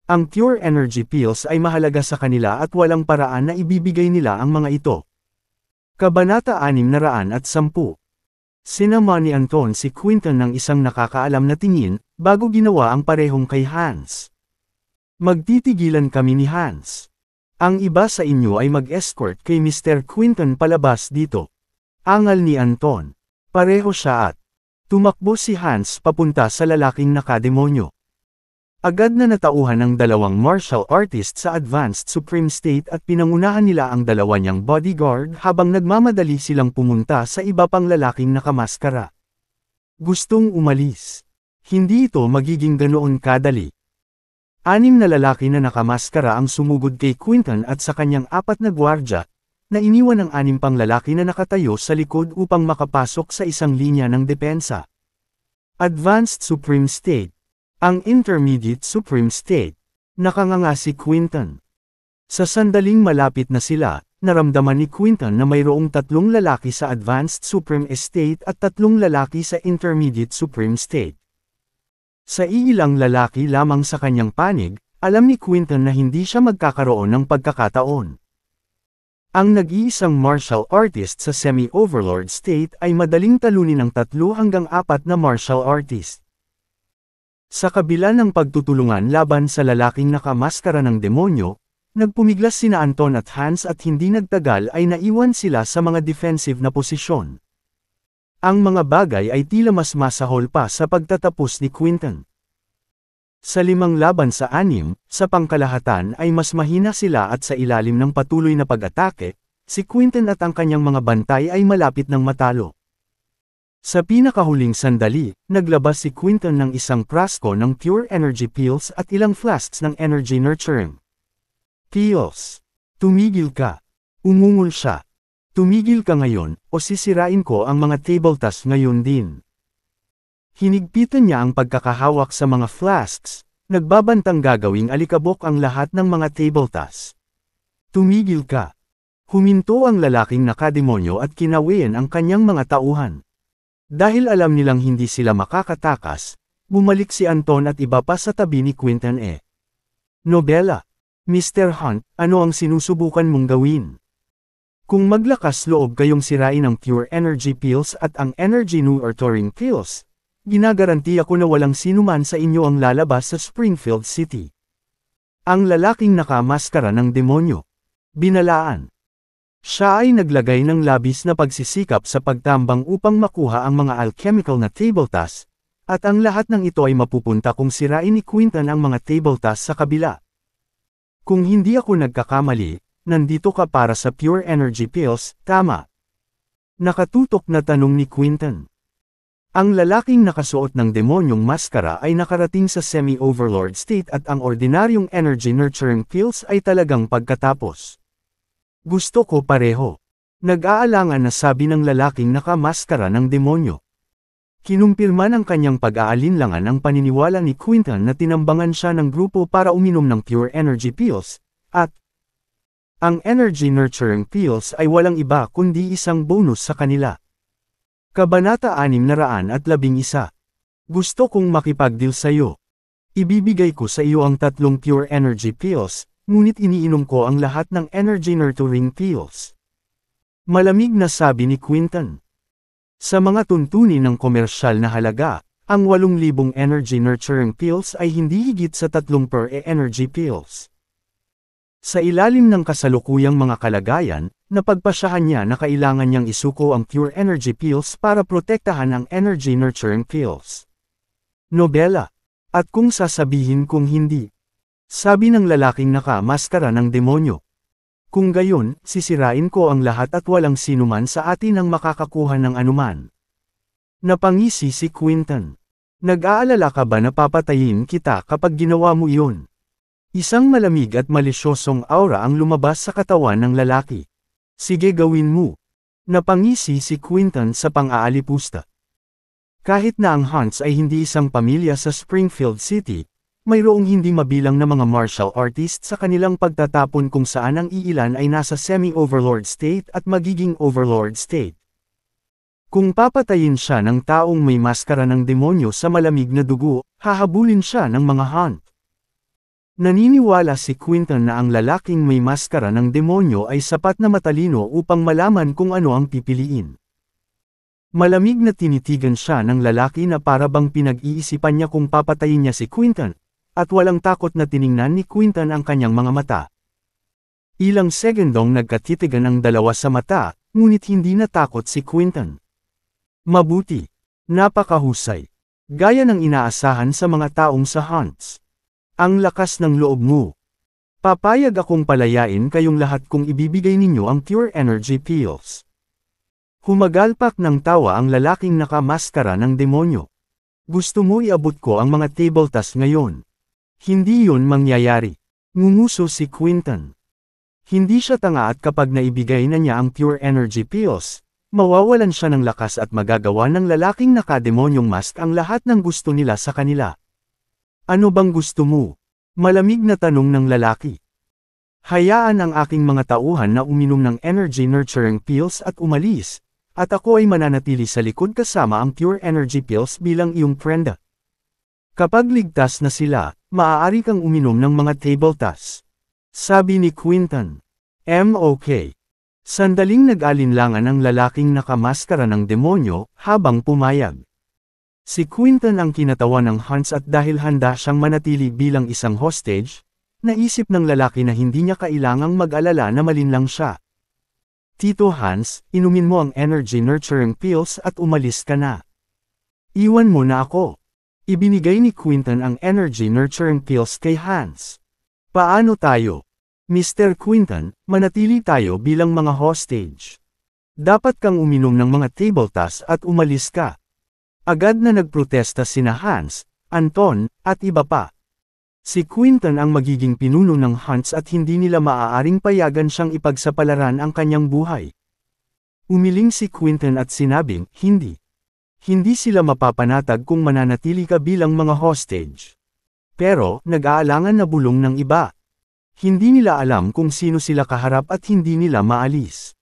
A: Ang pure energy pills ay mahalaga sa kanila at walang paraan na ibibigay nila ang mga ito. Kabanata 610. Sinama ni Anton si Quinton ng isang nakakaalam na tingin, bago ginawa ang parehong kay Hans. Magtitigilan kami ni Hans. Ang iba sa inyo ay mag-escort kay Mr. Quinton palabas dito. Angal ni Anton. Pareho siya at tumakbo si Hans papunta sa lalaking nakademonyo. Agad na natauhan ang dalawang martial artist sa Advanced Supreme State at pinangunahan nila ang dalawa niyang bodyguard habang nagmamadali silang pumunta sa iba pang lalaking nakamaskara. Gustong umalis. Hindi ito magiging ganoon kadali. 6 na lalaki na nakamaskara ang sumugod kay Quinton at sa kanyang 4 na gwardya, na iniwan ang 6 pang lalaki na nakatayo sa likod upang makapasok sa isang linya ng depensa. Advanced Supreme State. Ang Intermediate Supreme State. Nakanganga si Quinton. Sa sandaling malapit na sila, naramdaman ni Quinton na mayroong 3 lalaki sa Advanced Supreme State at 3 lalaki sa Intermediate Supreme State. Sa iilang lalaki lamang sa kanyang panig, alam ni Quinton na hindi siya magkakaroon ng pagkakataon. Ang nag-iisang martial artist sa semi-overlord state ay madaling talunin ng 3 hanggang 4 na martial artist. Sa kabila ng pagtutulungan laban sa lalaking nakamaskara ng demonyo, nagpumiglas sina Anton at Hans at hindi nagtagal ay naiwan sila sa mga defensive na posisyon. Ang mga bagay ay tila mas masahol pa sa pagtatapos ni Quinton. Sa 5 laban sa 6, sa pangkalahatan ay mas mahina sila at sa ilalim ng patuloy na pag-atake, si Quinton at ang kanyang mga bantay ay malapit ng matalo. Sa pinakahuling sandali, naglabas si Quinton ng isang prasko ng pure energy pills at ilang flasks ng energy nurturing pills. Tumigil ka. Umungol siya. Tumigil ka ngayon, o sisirain ko ang mga table tasks ngayon din. Hinigpitan niya ang pagkakahawak sa mga flasks, nagbabantang gagawing alikabok ang lahat ng mga table tasks. Tumigil ka. Huminto ang lalaking nakademonyo at kinawian ang kanyang mga tauhan. Dahil alam nilang hindi sila makakatakas, bumalik si Anton at iba pa sa tabi ni Quinton Nobela. Mr. Hunt, ano ang sinusubukan mong gawin? Kung maglakas loob kayong sirain ang pure energy pills at ang energy nurturing pills, ginagaranti ako na walang sinuman sa inyo ang lalabas sa Springfield City. Ang lalaking nakamaskara ng demonyo. Binalaan. Siya ay naglagay ng labis na pagsisikap sa pagtambang upang makuha ang mga alchemical na table tasks, at ang lahat ng ito ay mapupunta kung sirain ni Quinton ang mga table tasks sa kabila. Kung hindi ako nagkakamali, nandito ka para sa pure energy pills, tama? Nakatutok na tanong ni Quinton. Ang lalaking nakasuot ng demonyong maskara ay nakarating sa semi-overlord state at ang ordinaryong energy nurturing pills ay talagang pagkatapos. Gusto ko pareho. Nag-aalangan na sabi ng lalaking nakamaskara ng demonyo. Kinumpirma ng kanyang pag-aalinlangan ang paniniwala ni Quinton na tinambangan siya ng grupo para uminom ng pure energy pills, at ang energy nurturing pills ay walang iba kundi isang bonus sa kanila. Kabanata 611. Gusto kong makipag-deal sa'yo. Ibibigay ko sa iyo ang 3 pure energy pills, ngunit iniinom ko ang lahat ng energy nurturing pills. Malamig na sabi ni Quinton. Sa mga tuntunin ng komersyal na halaga, ang 8,000 energy nurturing pills ay hindi higit sa 3 per energy pills. Sa ilalim ng kasalukuyang mga kalagayan, napagpasyahan niya na kailangan niyang isuko ang pure energy pills para protektahan ang energy nurturing pills. Nobela. At kung sasabihin kung hindi, sabi ng lalaking nakamaskara ng demonyo. Kung gayon, sisirain ko ang lahat at walang sinuman sa atin ang makakakuha ng anuman. Napangisi si Quinton. Nag-aalala ka ba na papatayin kita kapag ginawa mo iyon? Isang malamig at malisyosong aura ang lumabas sa katawan ng lalaki. Sige, gawin mo. Napangisi si Quinton sa pang-aalipusta. Kahit na ang Hunts ay hindi isang pamilya sa Springfield City, mayroong hindi mabilang na mga martial artists sa kanilang pagtatapon kung saan ang iilan ay nasa semi-overlord state at magiging overlord state. Kung papatayin siya ng taong may maskara ng demonyo sa malamig na dugo, hahabulin siya ng mga Hunt. Naniniwala si Quinton na ang lalaking may maskara ng demonyo ay sapat na matalino upang malaman kung ano ang pipiliin. Malamig na tinitigan siya ng lalaki na para bang pinag-iisipan niya kung papatayin niya si Quinton, at walang takot na tiningnan ni Quinton ang kanyang mga mata. Ilang segundong nagkatitigan ang dalawa sa mata, ngunit hindi natakot si Quinton. Mabuti. Napakahusay. Gaya ng inaasahan sa mga taong sa Hunts. Ang lakas ng loob mo. Papayag akong palayain kayong lahat kung ibibigay ninyo ang pure energy pills. Humagalpak ng tawa ang lalaking nakamaskara ng demonyo. Gusto mo iabot ko ang mga table tasks ngayon? Hindi yun mangyayari. Ngumuso si Quinton. Hindi siya tanga at kapag naibigay na niya ang pure energy pills, mawawalan siya ng lakas at magagawa ng lalaking nakademonyong mask ang lahat ng gusto nila sa kanila. Ano bang gusto mo? Malamig na tanong ng lalaki. Hayaan ang aking mga tauhan na uminom ng energy nurturing pills at umalis. At ako ay mananatili sa likod kasama ang pure energy pills bilang iyong prenda. Kapag ligtas na sila, maaari kang uminom ng mga table tasks. Sabi ni Quinton. Okay. Sandaling nag-alinlangan ang lalaking nakamaskara ng demonyo habang pumayag. Si Quinton ang kinatawan ng Hunts at dahil handa siyang manatili bilang isang hostage, naisip ng lalaki na hindi niya kailangang mag-alala na malinlang siya. Tito Hans, inumin mo ang energy nurturing pills at umalis ka na. Iwan mo na ako. Ibinigay ni Quinton ang energy nurturing pills kay Hans. Paano tayo? Mr. Quinton, manatili tayo bilang mga hostage. Dapat kang uminom ng mga table tasks at umalis ka. Agad na nagprotesta sina Hans, Anton, at iba pa. Si Quinton ang magiging pinuno ng Hunts at hindi nila maaaring payagan siyang ipagsapalaran ang kanyang buhay. Umiling si Quinton at sinabing, hindi. Hindi sila mapapanatag kung mananatili ka bilang mga hostage. Pero, nag-aalangan na bulong ng iba. Hindi nila alam kung sino sila kaharap at hindi nila maalis.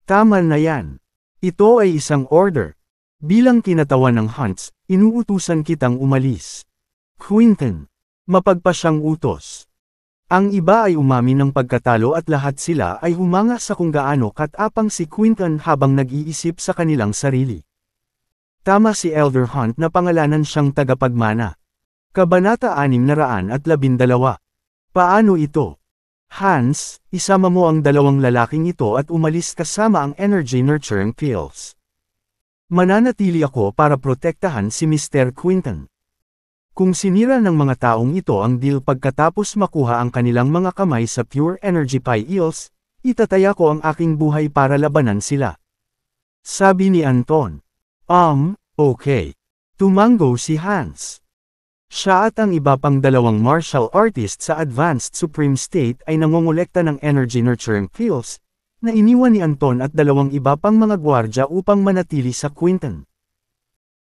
A: Tama na yan. Ito ay isang order. Bilang kinatawan ng Hunts, inuutusan kitang umalis. Quinton. Mapagpasyang utos. Ang iba ay umamin ng pagkatalo at lahat sila ay humanga sa kung gaano katapang si Quinton habang nag-iisip sa kanilang sarili. Tama si Elder Hunt na pangalanan siyang tagapagmana. Kabanata 612. Paano ito? Hans, isama mo ang dalawang lalaking ito at umalis kasama ang energy nurturing pills. Mananatili ako para protektahan si Mr. Quinton. Kung sinira ng mga taong ito ang deal pagkatapos makuha ang kanilang mga kamay sa pure energy pills, itataya ko ang aking buhay para labanan sila. Sabi ni Anton. Okay. Tumango si Hans. Siya at ang iba pang dalawang martial artist sa Advanced Supreme State ay nangongolekta ng energy nurturing pills, na iniwan ni Anton at dalawang iba pang mga gwardya upang manatili sa Quinton.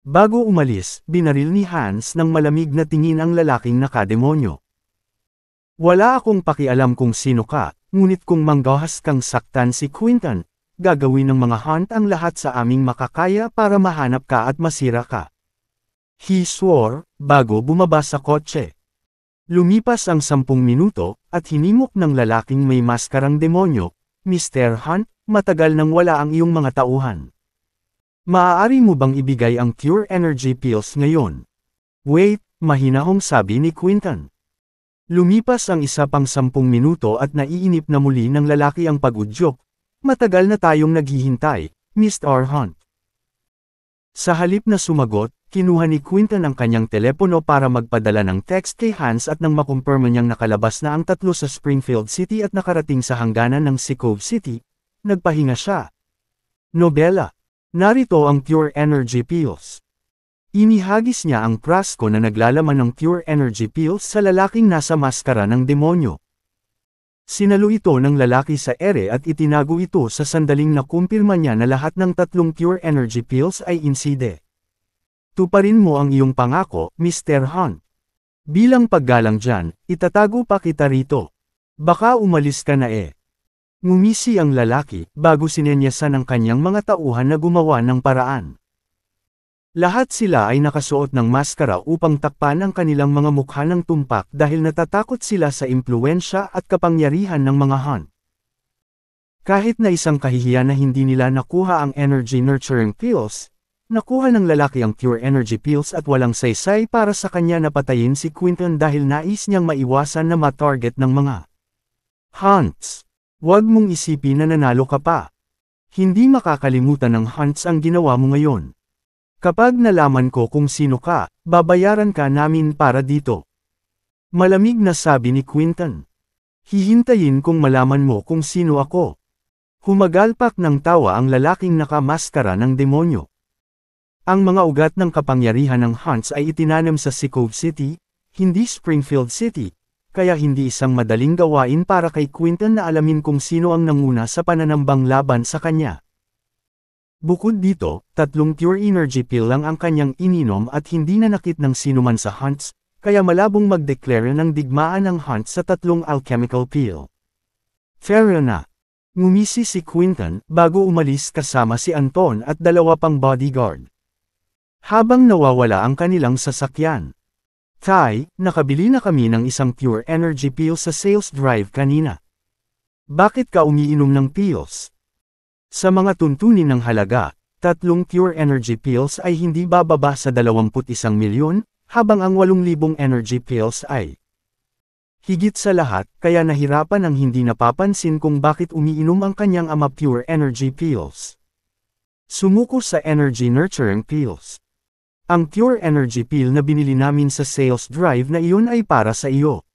A: Bago umalis, binaril ni Hans ng malamig na tingin ang lalaking nakademonyo. Wala akong pakialam kung sino ka, ngunit kung manggahas kang saktan si Quinton, gagawin ng mga Hunt ang lahat sa aming makakaya para mahanap ka at masira ka. He swore, bago bumaba sa kotse. Lumipas ang 10 minuto, at hinimok ng lalaking may maskarang demonyo, Mr. Hunt, matagal nang wala ang iyong mga tauhan. Maaari mo bang ibigay ang Pure Energy Pills ngayon? Wait, mahinahong sabi ni Quinton. Lumipas ang isa pang 10 minuto at naiinip na muli ng lalaki ang pag-udyok. Matagal na tayong naghihintay, Mr. Hunt. Sa halip na sumagot, kinuha ni Quinton ang kanyang telepono para magpadala ng text kay Hans at nang makumpirma niyang nakalabas na ang tatlo sa Springfield City at nakarating sa hangganan ng Cove City, nagpahinga siya. Nobela. Narito ang Pure Energy Pills. Inihagis niya ang prasko na naglalaman ng Pure Energy Pills sa lalaking nasa maskara ng demonyo. Sinalo ito ng lalaki sa ere at itinago ito sa sandaling nakumpirma niya na lahat ng tatlong Pure Energy Pills ay inside. Tuparin mo ang iyong pangako, Mr. Hunt. Bilang paggalang dyan, itatago pa kita rito. Baka umalis ka na eh. Ngumisi ang lalaki, bago sinenyasan ng kanyang mga tauhan na gumawa ng paraan. Lahat sila ay nakasuot ng maskara upang takpan ang kanilang mga mukha ng tumpak dahil natatakot sila sa impluwensya at kapangyarihan ng mga Hunt. Kahit na isang kahihiyan na hindi nila nakuha ang Energy Nurturing Pills, nakuha ng lalaki ang Pure Energy Pills at walang saysay para sa kanya na patayin si Quinton dahil nais niyang maiwasan na matarget ng mga Hunts. Huwag mong isipin na nanalo ka pa. Hindi makakalimutan ng Hunts ang ginawa mo ngayon. Kapag nalaman ko kung sino ka, babayaran ka namin para dito. Malamig na sabi ni Quinton. Hihintayin kong malaman mo kung sino ako. Humagalpak ng tawa ang lalaking nakamaskara ng demonyo. Ang mga ugat ng kapangyarihan ng Hunts ay itinanim sa Cove City, hindi Springfield City, kaya hindi isang madaling gawain para kay Quinton na alamin kung sino ang nanguna sa pananambang laban sa kanya. Bukod dito, 3 Pure Energy Pill lang ang kanyang ininom at hindi nanakit ng sinuman sa Hunts, kaya malabong magdeklara ng digmaan ng Hunts sa 3 alchemical pill. Fair na. Ngumisi si Quinton bago umalis kasama si Anton at 2 pang bodyguard. Habang nawawala ang kanilang sasakyan. Tay, nakabili na kami ng isang Pure Energy Pill sa sales drive kanina. Bakit ka umiinom ng pills? Sa mga tuntunin ng halaga, 3 Pure Energy Pills ay hindi bababa sa 21 milyon, habang ang 8,000 Energy Pills ay higit sa lahat, kaya nahirapan ang hindi napapansin kung bakit umiinom ang kanyang ama Pure Energy Pills. Sumuko sa Energy Nurturing Pills. Ang Pure Energy Pill na binili namin sa sales drive na iyon ay para sa iyo.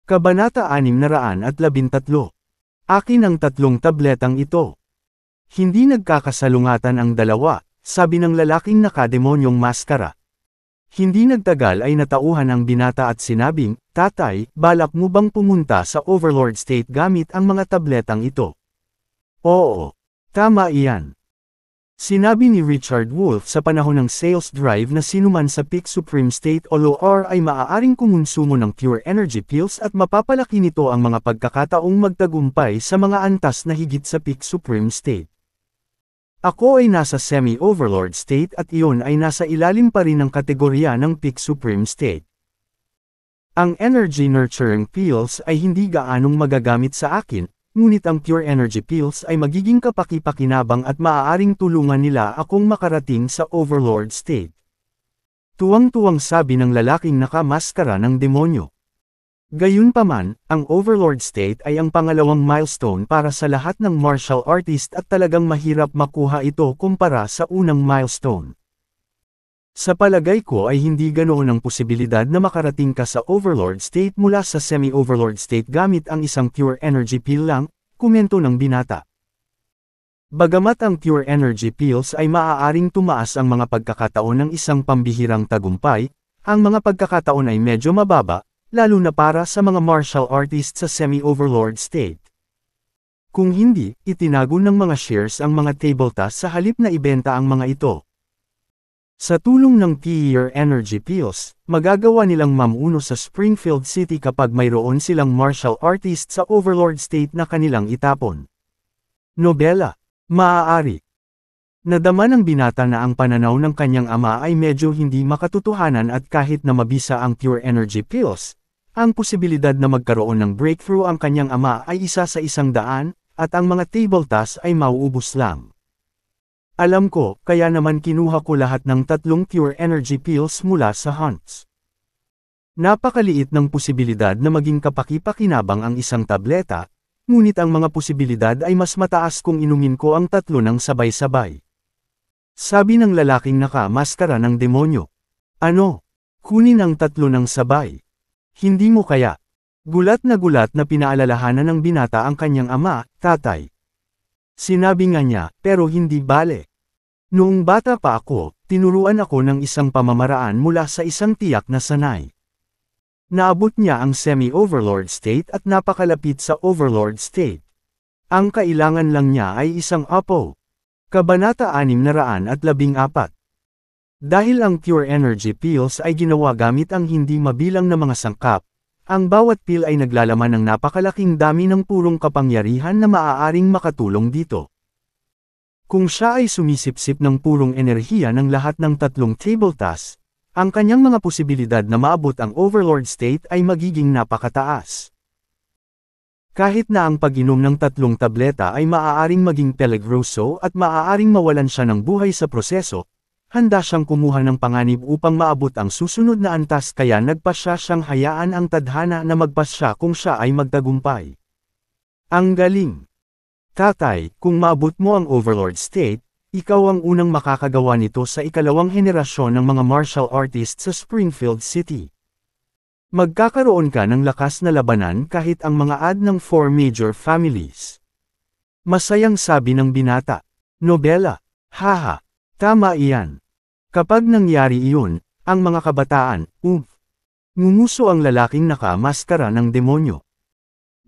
A: Kabanata 613. Akin ang 3 tabletang ito. Hindi nagkakasalungatan ang dalawa, sabi ng lalaking nakademonyong maskara. Hindi nagtagal ay natauhan ang binata at sinabing, Tatay, balak mo bang pumunta sa Overlord State gamit ang mga tabletang ito? Oo. Tama iyan. Sinabi ni Richard Wolf sa panahon ng sales drive na sinuman sa Peak Supreme State o LOR ay maaaring kumonsumo ng Pure Energy Pills at mapapalaki nito ang mga pagkakataong magtagumpay sa mga antas na higit sa Peak Supreme State. Ako ay nasa Semi-Overlord State at iyon ay nasa ilalim pa rin ng kategorya ng Peak Supreme State. Ang Energy Nurturing Pills ay hindi gaanong magagamit sa akin, ngunit ang Pure Energy Pills ay magiging kapaki-pakinabang at maaaring tulungan nila akong makarating sa Overlord State. Tuwang-tuwang sabi ng lalaking nakamaskara ng demonyo. Gayunpaman, ang Overlord State ay ang pangalawang milestone para sa lahat ng martial artist at talagang mahirap makuha ito kumpara sa unang milestone. Sa palagay ko ay hindi ganoon ang posibilidad na makarating ka sa Overlord State mula sa Semi-Overlord State gamit ang isang Pure Energy Pill lang, komento ng binata. Bagamat ang Pure Energy Pills ay maaaring tumaas ang mga pagkakataon ng isang pambihirang tagumpay, ang mga pagkakataon ay medyo mababa, lalo na para sa mga martial artists sa Semi-Overlord State. Kung hindi, itinago ng mga shares ang mga tabletas sa halip na ibenta ang mga ito. Sa tulong ng Pure Energy Pills, magagawa nilang mamuno sa Springfield City kapag mayroon silang martial artist sa Overlord State na kanilang itapon. Nobela. Maaari. Nadama ng binata na ang pananaw ng kanyang ama ay medyo hindi makatotohanan at kahit na mabisa ang Pure Energy Pills, ang posibilidad na magkaroon ng breakthrough ang kanyang ama ay 1 sa 100, at ang mga tabletas ay mauubos lang. Alam ko, kaya naman kinuha ko lahat ng 3 pure energy pills mula sa Hunts. Napakaliit ng posibilidad na maging kapaki-pakinabang ang isang tableta, ngunit ang mga posibilidad ay mas mataas kung inumin ko ang 3 ng sabay-sabay. Sabi ng lalaking naka-maskara ng demonyo. Ano? Kunin ang 3 ng sabay. Hindi mo kaya? Gulat na pinaalalahanan ng binata ang kanyang ama, tatay. Sinabi nga niya, pero hindi bale. Noong bata pa ako, tinuruan ako ng isang pamamaraan mula sa isang tiyak na sanay. Naabot niya ang semi-overlord state at napakalapit sa overlord state. Ang kailangan lang niya ay isang apo. Kabanata 614. Dahil ang pure energy pills ay ginawa gamit ang hindi mabilang na mga sangkap, ang bawat pill ay naglalaman ng napakalaking dami ng purong kapangyarihan na maaaring makatulong dito. Kung siya ay sumisipsip ng purong enerhiya ng lahat ng 3 table tasks, ang kanyang mga posibilidad na maabot ang overlord state ay magiging napakataas. Kahit na ang pag-inom ng 3 tableta ay maaaring maging peligroso at maaaring mawalan siya ng buhay sa proseso, handa siyang kumuha ng panganib upang maabot ang susunod na antas kaya nagpasya siyang hayaan ang tadhana na magpasya kung siya ay magtagumpay. Ang galing! Tatay, kung maabot mo ang overlord state, ikaw ang unang makakagawa nito sa ikalawang henerasyon ng mga martial artists sa Springfield City. Magkakaroon ka ng lakas na labanan kahit ang mga ad ng 4 major families. Masayang sabi ng binata. Nobela. Haha. Tama iyan. Kapag nangyari iyon, ang mga kabataan, Ngumuso ang lalaking naka-maskara ng demonyo.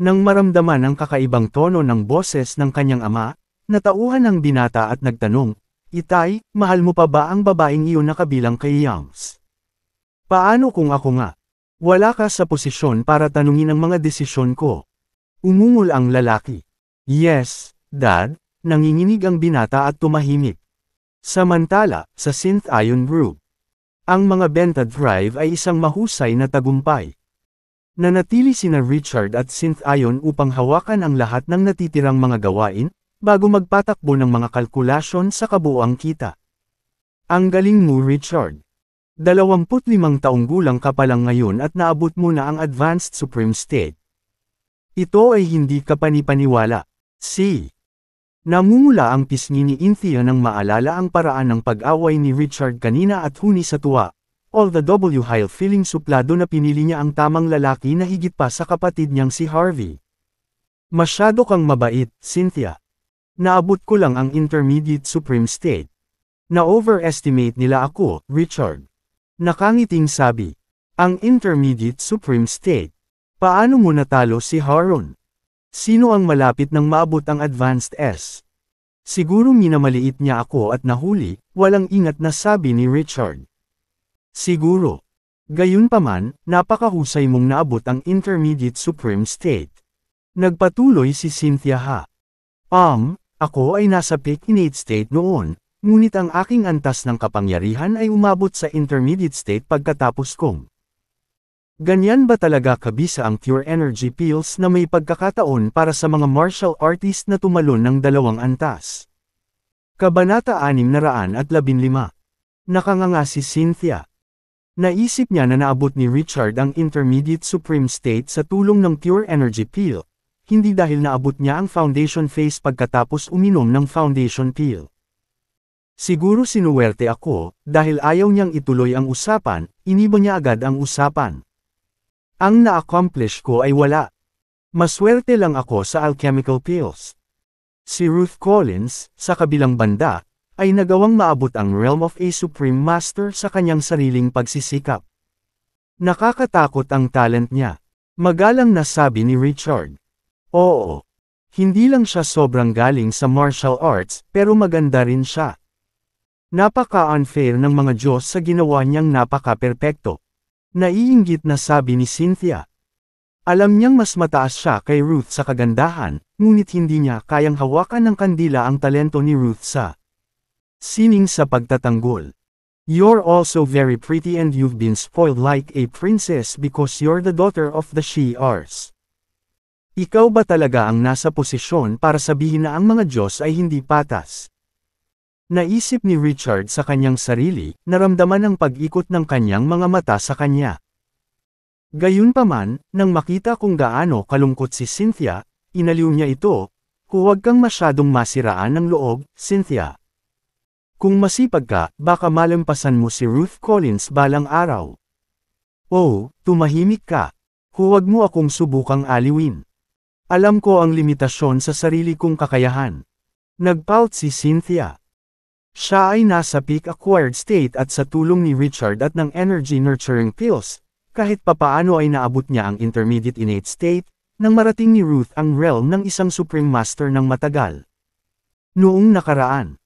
A: Nang maramdaman ang kakaibang tono ng boses ng kanyang ama, natauhan ang binata at nagtanong, Itay, mahal mo pa ba ang babaeng iyon na kabilang kay Yams? Paano kung ako nga? Wala ka sa posisyon para tanungin ang mga desisyon ko. Umungol ang lalaki. Yes, Dad, nanginginig ang binata at tumahimik. Samantala, sa Synth Ion Group, ang mga benta drive ay isang mahusay na tagumpay. Nanatili sina Richard at Synth Ion upang hawakan ang lahat ng natitirang mga gawain, bago magpatakbo ng mga kalkulasyon sa kabuuang kita. Ang galing mo Richard. 25 taong gulang ka pa lang ngayon at naabot mo na ang Advanced Supreme State. Ito ay hindi kapanipaniwala. Namumula ang pisngi ni Inthea nang maalala ang paraan ng pag-away ni Richard kanina at huni sa tuwa. All the W Hyle feeling suplado na pinili niya ang tamang lalaki na higit pa sa kapatid niyang si Harvey. Masyado kang mabait, Cynthia. Naabot ko lang ang Intermediate Supreme State. Na-overestimate nila ako, Richard. Nakangiting sabi. Ang Intermediate Supreme State. Paano mo natalo si Haron? Sino ang malapit ng maabot ang Advanced S? Siguro minamaliit niya ako at nahuli, walang ingat na sabi ni Richard. Siguro. Gayunpaman, napakahusay mong naabot ang Intermediate Supreme State. Nagpatuloy si Cynthia ha. Ako ay nasa pekinate state noon, ngunit ang aking antas ng kapangyarihan ay umabot sa intermediate state pagkatapos kong. Ganyan ba talaga kabisa ang pure energy pills na may pagkakataon para sa mga martial artist na tumalon ng 2 antas? Kabanata 615. Nakanganga si Cynthia. Naisip niya na naabot ni Richard ang intermediate supreme state sa tulong ng pure energy pill. Hindi dahil naabot niya ang foundation phase pagkatapos uminom ng foundation pill. Siguro sinuwerte ako, dahil ayaw niyang ituloy ang usapan, iniba niya agad ang usapan. Ang na-accomplish ko ay wala. Maswerte lang ako sa alchemical pills. Si Ruth Collins, sa kabilang banda, ay nagawang maabot ang realm of a supreme master sa kanyang sariling pagsisikap. Nakakatakot ang talent niya. Magalang na sabi ni Richard. Oo. Hindi lang siya sobrang galing sa martial arts, pero maganda rin siya. Napaka-unfair ng mga Diyos sa ginawa niyang napaka-perpekto. Naiinggit na sabi ni Cynthia. Alam niyang mas mataas siya kay Ruth sa kagandahan, ngunit hindi niya kayang hawakan ng kandila ang talento ni Ruth sa sining sa pagtatanggol. You're also very pretty and you've been spoiled like a princess because you're the daughter of the Shi'ars. Ikaw ba talaga ang nasa posisyon para sabihin na ang mga Diyos ay hindi patas? Naisip ni Richard sa kanyang sarili, naramdaman ang pag-ikot ng kanyang mga mata sa kanya. Gayunpaman, nang makita kung gaano kalungkot si Cynthia, inaliw niya ito, huwag kang masyadong masiraan ng loob, Cynthia. Kung masipag ka, baka malampasan mo si Ruth Collins balang araw. Oh, tumahimik ka. Huwag mo akong subukang aliwin. Alam ko ang limitasyon sa sarili kong kakayahan. Nagpout si Cynthia. Siya ay nasa peak acquired state at sa tulong ni Richard at ng energy nurturing pills, kahit papaano ay naabot niya ang intermediate innate state, nang marating ni Ruth ang realm ng isang supreme master ng matagal. Noong nakaraan,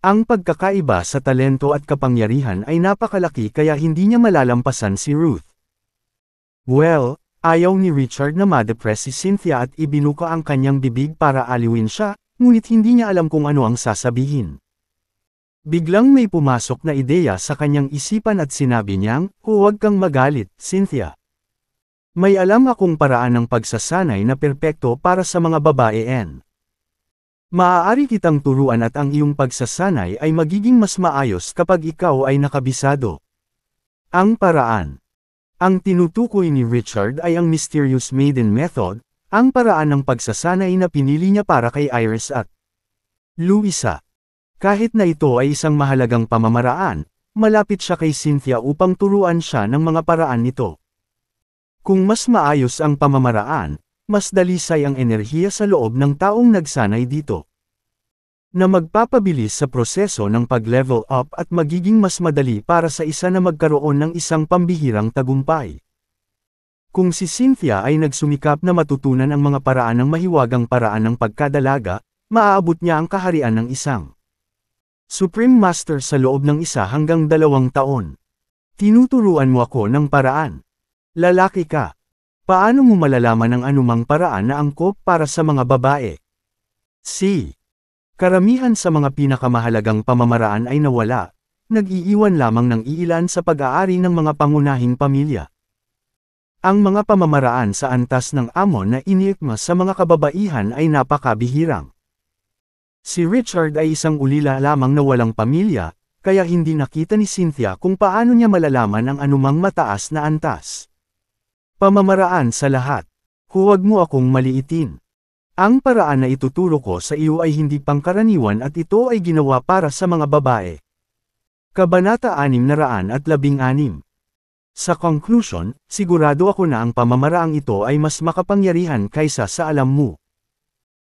A: ang pagkakaiba sa talento at kapangyarihan ay napakalaki kaya hindi niya malalampasan si Ruth. Well, ayaw ni Richard na ma-depress si Cynthia at ibinuka ang kanyang bibig para aliwin siya, ngunit hindi niya alam kung ano ang sasabihin. Biglang may pumasok na ideya sa kanyang isipan at sinabi niyang, huwag kang magalit, Cynthia. May alam akong paraan ng pagsasanay na perpekto para sa mga babae. Maaari kitang turuan at ang iyong pagsasanay ay magiging mas maayos kapag ikaw ay nakabisado. Ang paraan. Ang tinutukoy ni Richard ay ang Mysterious Maiden Method, ang paraan ng pagsasanay na pinili niya para kay Iris at Louisa. Kahit na ito ay isang mahalagang pamamaraan, malapit siya kay Cynthia upang turuan siya ng mga paraan nito. Kung mas maayos ang pamamaraan, mas dalisay ang enerhiya sa loob ng taong nagsanay dito. Na magpapabilis sa proseso ng pag-level up at magiging mas madali para sa isa na magkaroon ng isang pambihirang tagumpay. Kung si Cynthia ay nagsumikap na matutunan ang mga paraan ng mahiwagang paraan ng pagkadalaga, maaabot niya ang kaharian ng isang Supreme Master sa loob ng 1 hanggang 2 taon. Tinuturuan mo ako ng paraan. Lalaki ka. Paano mo malalaman ang anumang paraan na angkop para sa mga babae? C. Karamihan sa mga pinakamahalagang pamamaraan ay nawala, nag-iiwan lamang ng iilan sa pag-aari ng mga pangunahing pamilya. Ang mga pamamaraan sa antas ng Amon na iniikma sa mga kababaihan ay napakabihirang. Si Richard ay isang ulila lamang na walang pamilya, kaya hindi nakita ni Cynthia kung paano niya malalaman ang anumang mataas na antas. Pamamaraan sa lahat. Huwag mo akong maliitin. Ang paraan na ituturo ko sa iyo ay hindi pangkaraniwan at ito ay ginawa para sa mga babae. Kabanata 616. Sa conclusion, sigurado ako na ang pamamaraang ito ay mas makapangyarihan kaysa sa alam mo.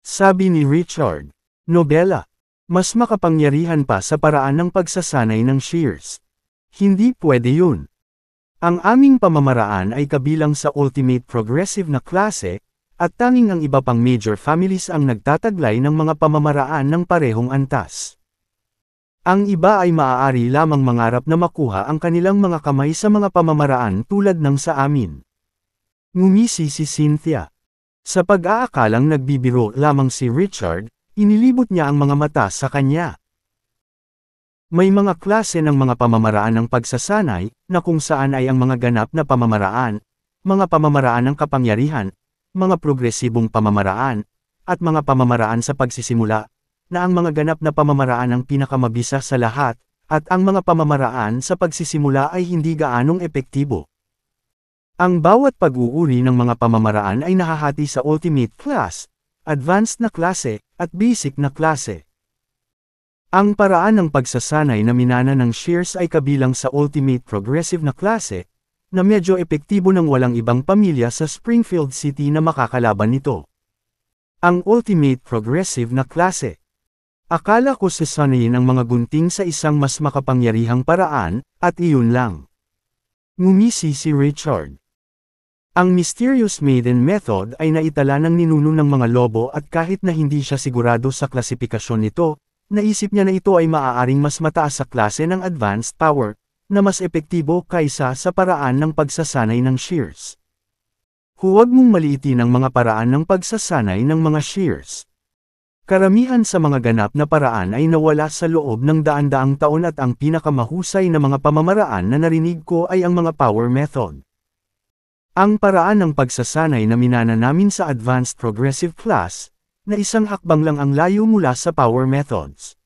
A: Sabi ni Richard. Nobela. Mas makapangyarihan pa sa paraan ng pagsasanay ng shears. Hindi pwede yun. Ang aming pamamaraan ay kabilang sa ultimate progressive na klase, at tanging ang iba pang major families ang nagtataglay ng mga pamamaraan ng parehong antas. Ang iba ay maaari lamang mangarap na makuha ang kanilang mga kamay sa mga pamamaraan tulad ng sa amin. Ngumisi si Cynthia. Sa pag-aakalang nagbibiro lamang si Richard, inilibot niya ang mga mata sa kanya. May mga klase ng mga pamamaraan ng pagsasanay, na kung saan ay ang mga ganap na pamamaraan, mga pamamaraan ng kapangyarihan, mga progresibong pamamaraan, at mga pamamaraan sa pagsisimula, na ang mga ganap na pamamaraan ang pinakamabisa sa lahat, at ang mga pamamaraan sa pagsisimula ay hindi gaanong epektibo. Ang bawat pag-uuri ng mga pamamaraan ay nahahati sa ultimate class, advanced na klase, at basic na klase. Ang paraan ng pagsasanay na minana ng shears ay kabilang sa ultimate progressive na klase, na medyo epektibo ng walang ibang pamilya sa Springfield City na makakalaban nito. Ang ultimate progressive na klase. Akala ko sasanayin ang mga gunting sa isang mas makapangyarihang paraan, at iyon lang. Ngumisi si Richard. Ang Mysterious Maiden Method ay naitala ng ninuno ng mga lobo at kahit na hindi siya sigurado sa klasifikasyon nito, naisip niya na ito ay maaaring mas mataas sa klase ng advanced power, na mas epektibo kaysa sa paraan ng pagsasanay ng shears. Huwag mong maliitin ang mga paraan ng pagsasanay ng mga shears. Karamihan sa mga ganap na paraan ay nawala sa loob ng daan-daang taon at ang pinakamahusay na mga pamamaraan na narinig ko ay ang mga power method. Ang paraan ng pagsasanay na minana namin sa Advanced Progressive Class, na isang hakbang lang ang layo mula sa power methods.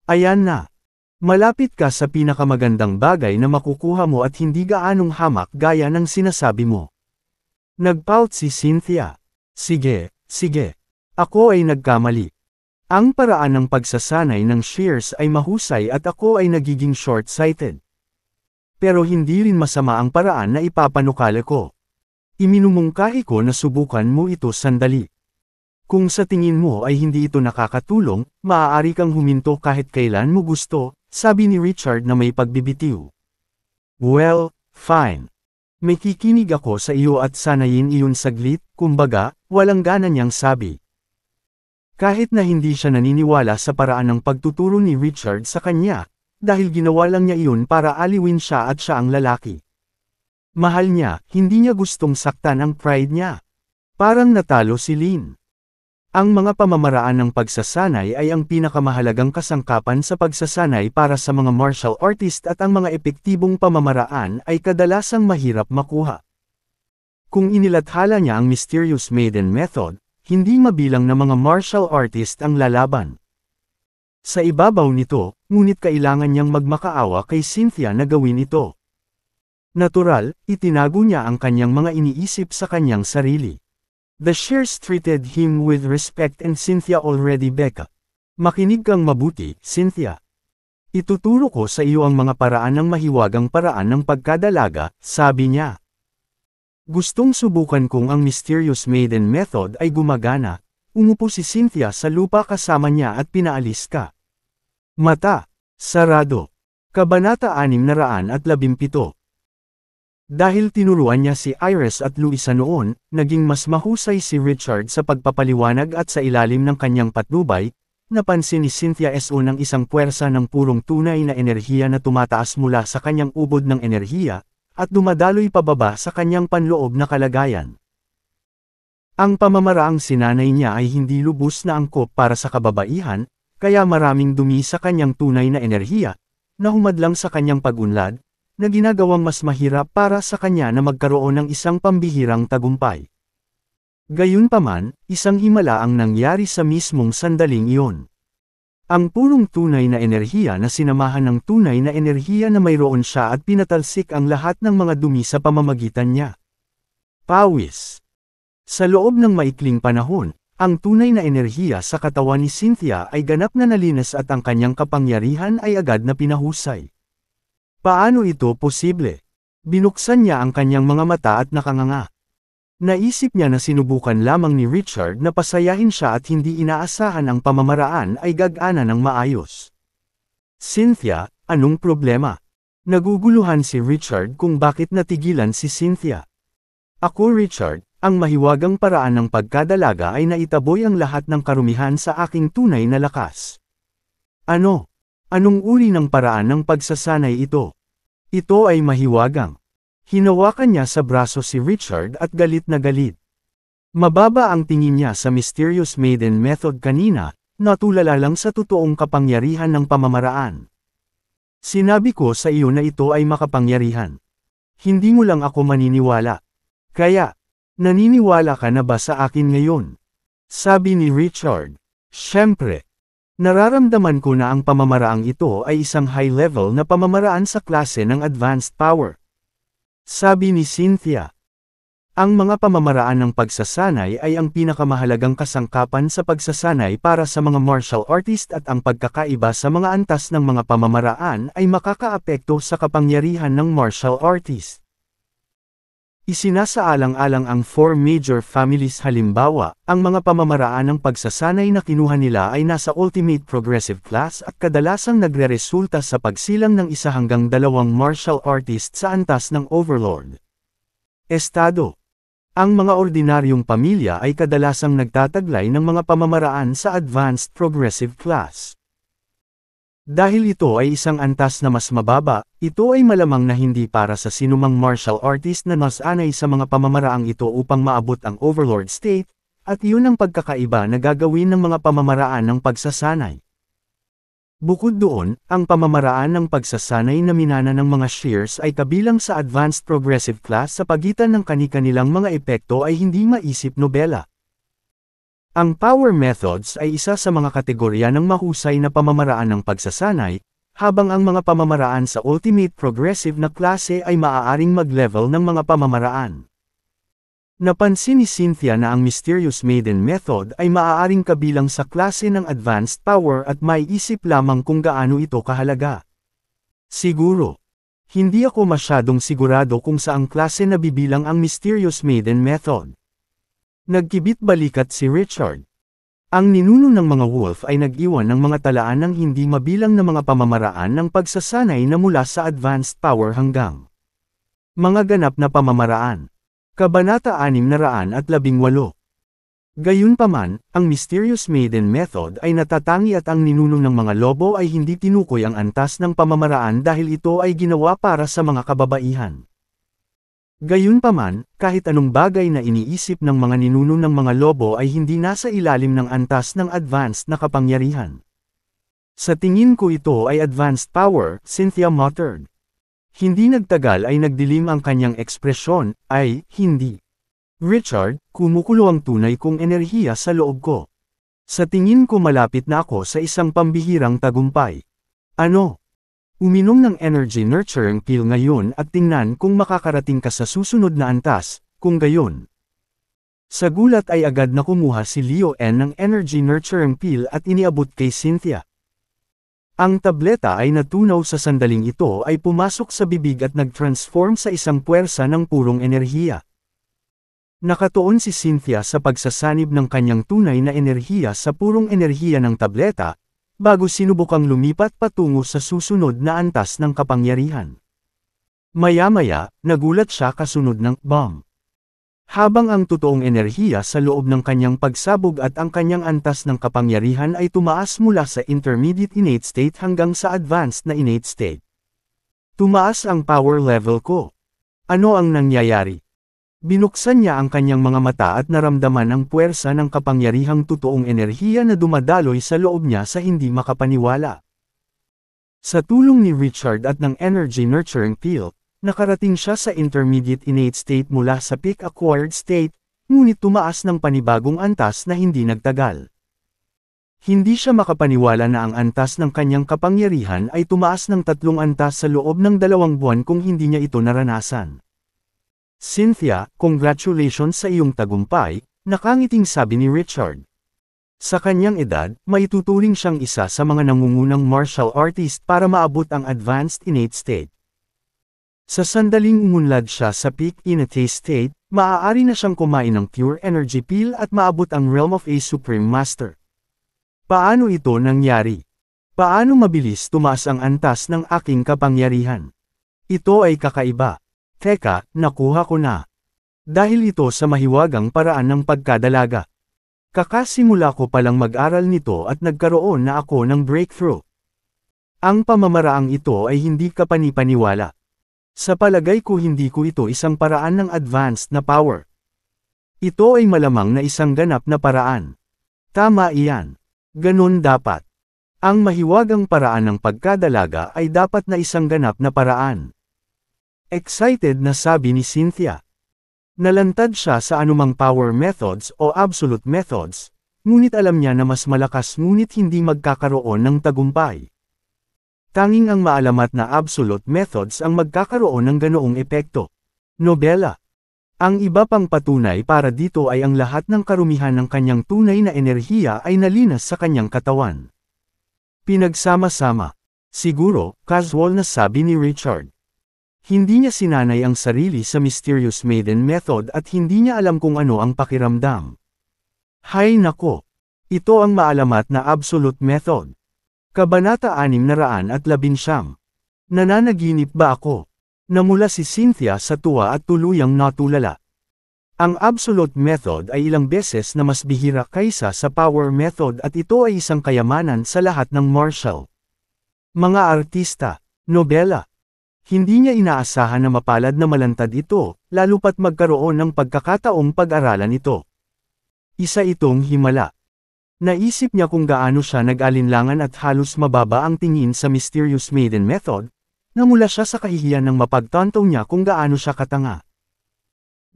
A: Ayan na. Malapit ka sa pinakamagandang bagay na makukuha mo at hindi gaanong hamak gaya ng sinasabi mo. Nagpout si Cynthia. Sige, sige. Ako ay nagkamali. Ang paraan ng pagsasanay ng shears ay mahusay at ako ay nagiging short-sighted. Pero hindi rin masama ang paraan na ipapanukala ko. Iminumungkahi ko na subukan mo ito sandali. Kung sa tingin mo ay hindi ito nakakatulong, maaari kang huminto kahit kailan mo gusto, sabi ni Richard na may pagbibitiw. Well, fine. May kikinig ako sa iyo at sanayin iyon saglit, kumbaga, walang gana niyang sabi. Kahit na hindi siya naniniwala sa paraan ng pagtuturo ni Richard sa kanya, dahil ginawa lang niya iyon para aliwin siya at siya ang lalaki. Mahal niya, hindi niya gustong saktan ang pride niya. Parang natalo si Lynn. Ang mga pamamaraan ng pagsasanay ay ang pinakamahalagang kasangkapan sa pagsasanay para sa mga martial artist at ang mga epektibong pamamaraan ay kadalasang mahirap makuha. Kung inilathala niya ang Mysterious Maiden Method, hindi mabilang na mga martial artist ang lalaban. Sa ibabaw nito, ngunit kailangan niyang magmakaawa kay Cynthia na gawin ito. Natural, itinago niya ang kanyang mga iniisip sa kanyang sarili. The shears treated him with respect and Cynthia already beka. Makinig kang mabuti, Cynthia. Ituturo ko sa iyo ang mga paraan ng mahiwagang paraan ng pagkadalaga, sabi niya. Gustong subukan kung ang Mysterious Maiden Method ay gumagana. Umupo si Cynthia sa lupa kasama niya at pinaalis ka. Mata. Sarado. Kabanata 617. Dahil tinuruan niya si Iris at Luisa noon, naging mas mahusay si Richard sa pagpapaliwanag at sa ilalim ng kanyang patnubay, napansin ni Cynthia S.O. ng isang puwersa ng purong tunay na enerhiya na tumataas mula sa kanyang ubod ng enerhiya, at dumadaloy pababa sa kanyang panloob na kalagayan. Ang pamamaraang sinanay niya ay hindi lubos na angkop para sa kababaihan, kaya maraming dumi sa kanyang tunay na enerhiya, na humadlang sa kanyang pag-unlad, na ginagawang mas mahirap para sa kanya na magkaroon ng isang pambihirang tagumpay. Gayunpaman, isang himala ang nangyari sa mismong sandaling iyon. Ang purong tunay na enerhiya na sinamahan ng tunay na enerhiya na mayroon siya at pinatalsik ang lahat ng mga dumi sa pamamagitan niya. Pawis. Sa loob ng maikling panahon, ang tunay na enerhiya sa katawan ni Cynthia ay ganap na nalinis at ang kanyang kapangyarihan ay agad na pinahusay. Paano ito posible? Binuksan niya ang kanyang mga mata at nakanganga. Naisip niya na sinubukan lamang ni Richard na pasayahin siya at hindi inaasahan ang pamamaraan ay gagana ng maayos. Cynthia, anong problema? Naguguluhan si Richard kung bakit natigilan si Cynthia. Ako Richard, ang mahiwagang paraan ng pagkadalaga ay naitaboy ang lahat ng karumihan sa aking tunay na lakas. Ano? Anong uri ng paraan ng pagsasanay ito? Ito ay mahiwagang. Hinawakan niya sa braso si Richard at galit na galit. Mababa ang tingin niya sa Mysterious Maiden Method kanina, natulala lang sa totoong kapangyarihan ng pamamaraan. Sinabi ko sa iyo na ito ay makapangyarihan. Hindi mo lang ako maniniwala. Kaya, naniniwala ka na ba sa akin ngayon? Sabi ni Richard. Siyempre. Nararamdaman ko na ang pamamaraang ito ay isang high-level na pamamaraan sa klase ng advanced power. Sabi ni Cynthia. Ang mga pamamaraan ng pagsasanay ay ang pinakamahalagang kasangkapan sa pagsasanay para sa mga martial artist at ang pagkakaiba sa mga antas ng mga pamamaraan ay makakaapekto sa kapangyarihan ng martial artist. Isinasaalang-alang ang 4 major families halimbawa, ang mga pamamaraan ng pagsasanay na kinuha nila ay nasa Ultimate Progressive Class at kadalasang nagreresulta sa pagsilang ng 1 hanggang 2 martial artist sa antas ng Overlord. Estado. Ang mga ordinaryong pamilya ay kadalasang nagtataglay ng mga pamamaraan sa Advanced Progressive Class. Dahil ito ay isang antas na mas mababa, ito ay malamang na hindi para sa sinumang martial artist na nasanay sa mga pamamaraang ito upang maabot ang Overlord state, at iyon ang pagkakaiba na gagawin ng mga pamamaraan ng pagsasanay. Bukod doon, ang pamamaraan ng pagsasanay na minana ng mga shears ay kabilang sa Advanced Progressive Class sa pagitan ng kani-kanilang mga epekto ay hindi maisip nobela. Ang power methods ay isa sa mga kategorya ng mahusay na pamamaraan ng pagsasanay, habang ang mga pamamaraan sa ultimate progressive na klase ay maaaring mag-level ng mga pamamaraan. Napansin ni Cynthia na ang Mysterious Maiden Method ay maaaring kabilang sa klase ng advanced power at may isip lamang kung gaano ito kahalaga. Siguro. Hindi ako masyadong sigurado kung saang klase nabibilang ang Mysterious Maiden Method. Nagkibit balikat si Richard. Ang ninuno ng mga wolf ay nag-iwan ng mga talaan ng hindi mabilang na mga pamamaraan ng pagsasanay na mula sa advanced power hanggang mga ganap na pamamaraan. Kabanata 618. Gayunpaman, ang Mysterious Maiden Method ay natatangi at ang ninuno ng mga lobo ay hindi tinukoy ang antas ng pamamaraan dahil ito ay ginawa para sa mga kababaihan. Gayunpaman, kahit anong bagay na iniisip ng mga ninuno ng mga lobo ay hindi nasa ilalim ng antas ng advanced na kapangyarihan. Sa tingin ko ito ay advanced power, Cynthia muttered. Hindi nagtagal ay nagdilim ang kanyang ekspresyon, ay, hindi. Richard, kumukulo ang tunay kong enerhiya sa loob ko. Sa tingin ko malapit na ako sa isang pambihirang tagumpay. Ano? Uminom ng energy nurturing pill ngayon at tingnan kung makakarating ka sa susunod na antas, kung gayon. Sa gulat ay agad na kumuha si Leo N ng energy nurturing pill at iniabot kay Cynthia. Ang tableta ay natunaw sa sandaling ito ay pumasok sa bibig at nag-transform sa isang puwersa ng purong enerhiya. Nakatuon si Cynthia sa pagsasanib ng kanyang tunay na enerhiya sa purong enerhiya ng tableta, bago sinubukang lumipat patungo sa susunod na antas ng kapangyarihan. Maya-maya, nagulat siya kasunod ng bomb. Habang ang totoong enerhiya sa loob ng kanyang pagsabog at ang kanyang antas ng kapangyarihan ay tumaas mula sa intermediate innate state hanggang sa advanced na innate state. Tumaas ang power level ko. Ano ang nangyayari? Binuksan niya ang kanyang mga mata at naramdaman ang puwersa ng kapangyarihang totoong enerhiya na dumadaloy sa loob niya sa hindi makapaniwala. Sa tulong ni Richard at ng energy nurturing pill, nakarating siya sa intermediate innate state mula sa peak acquired state, ngunit tumaas ng panibagong antas na hindi nagtagal. Hindi siya makapaniwala na ang antas ng kanyang kapangyarihan ay tumaas ng 3 antas sa loob ng 2 buwan kung hindi niya ito naranasan. Cynthia, congratulations sa iyong tagumpay, nakangiting sabi ni Richard. Sa kanyang edad, maituturing siyang isa sa mga nangungunang martial artist para maabot ang advanced innate state. Sa sandaling umunlad siya sa peak innate state, maaari na siyang kumain ng pure energy pill at maabot ang realm of a supreme master. Paano ito nangyari? Paano mabilis tumaas ang antas ng aking kapangyarihan? Ito ay kakaiba. Teka, nakuha ko na. Dahil ito sa mahiwagang paraan ng pagkadalaga. Kakasimula ko palang mag-aral nito at nagkaroon na ako ng breakthrough. Ang pamamaraang ito ay hindi kapanipaniwala. Sa palagay ko hindi ko ito isang paraan ng advanced na power. Ito ay malamang na isang ganap na paraan. Tama iyan. Ganon dapat. Ang mahiwagang paraan ng pagkadalaga ay dapat na isang ganap na paraan. Excited na sabi ni Cynthia. Nalantad siya sa anumang power methods o absolute methods, ngunit alam niya na mas malakas ngunit hindi magkakaroon ng tagumpay. Tanging ang maalamat na absolute methods ang magkakaroon ng ganoong epekto. Nobela. Ang iba pang patunay para dito ay ang lahat ng karumihan ng kanyang tunay na enerhiya ay nalinas sa kanyang katawan. Pinagsama-sama. Siguro, casual na sabi ni Richard. Hindi niya sinanay ang sarili sa Mysterious Maiden Method at hindi niya alam kung ano ang pakiramdam. Hay nako! Ito ang maalamat na Absolute Method. Kabanata 619. Nananaginip ba ako? Namula si Cynthia sa tuwa at tuluyang natulala. Ang Absolute Method ay ilang beses na mas bihira kaysa sa Power Method at ito ay isang kayamanan sa lahat ng martial. Mga artista, nobela. Hindi niya inaasahan na mapalad na malantad ito, lalo pat magkaroon ng pagkakataong pag-aralan ito. Isa itong himala. Naisip niya kung gaano siya nag-alinlangan at halos mababa ang tingin sa Mysterious Maiden Method, namula siya sa kahihiyan ng mapagtanto niya kung gaano siya katanga.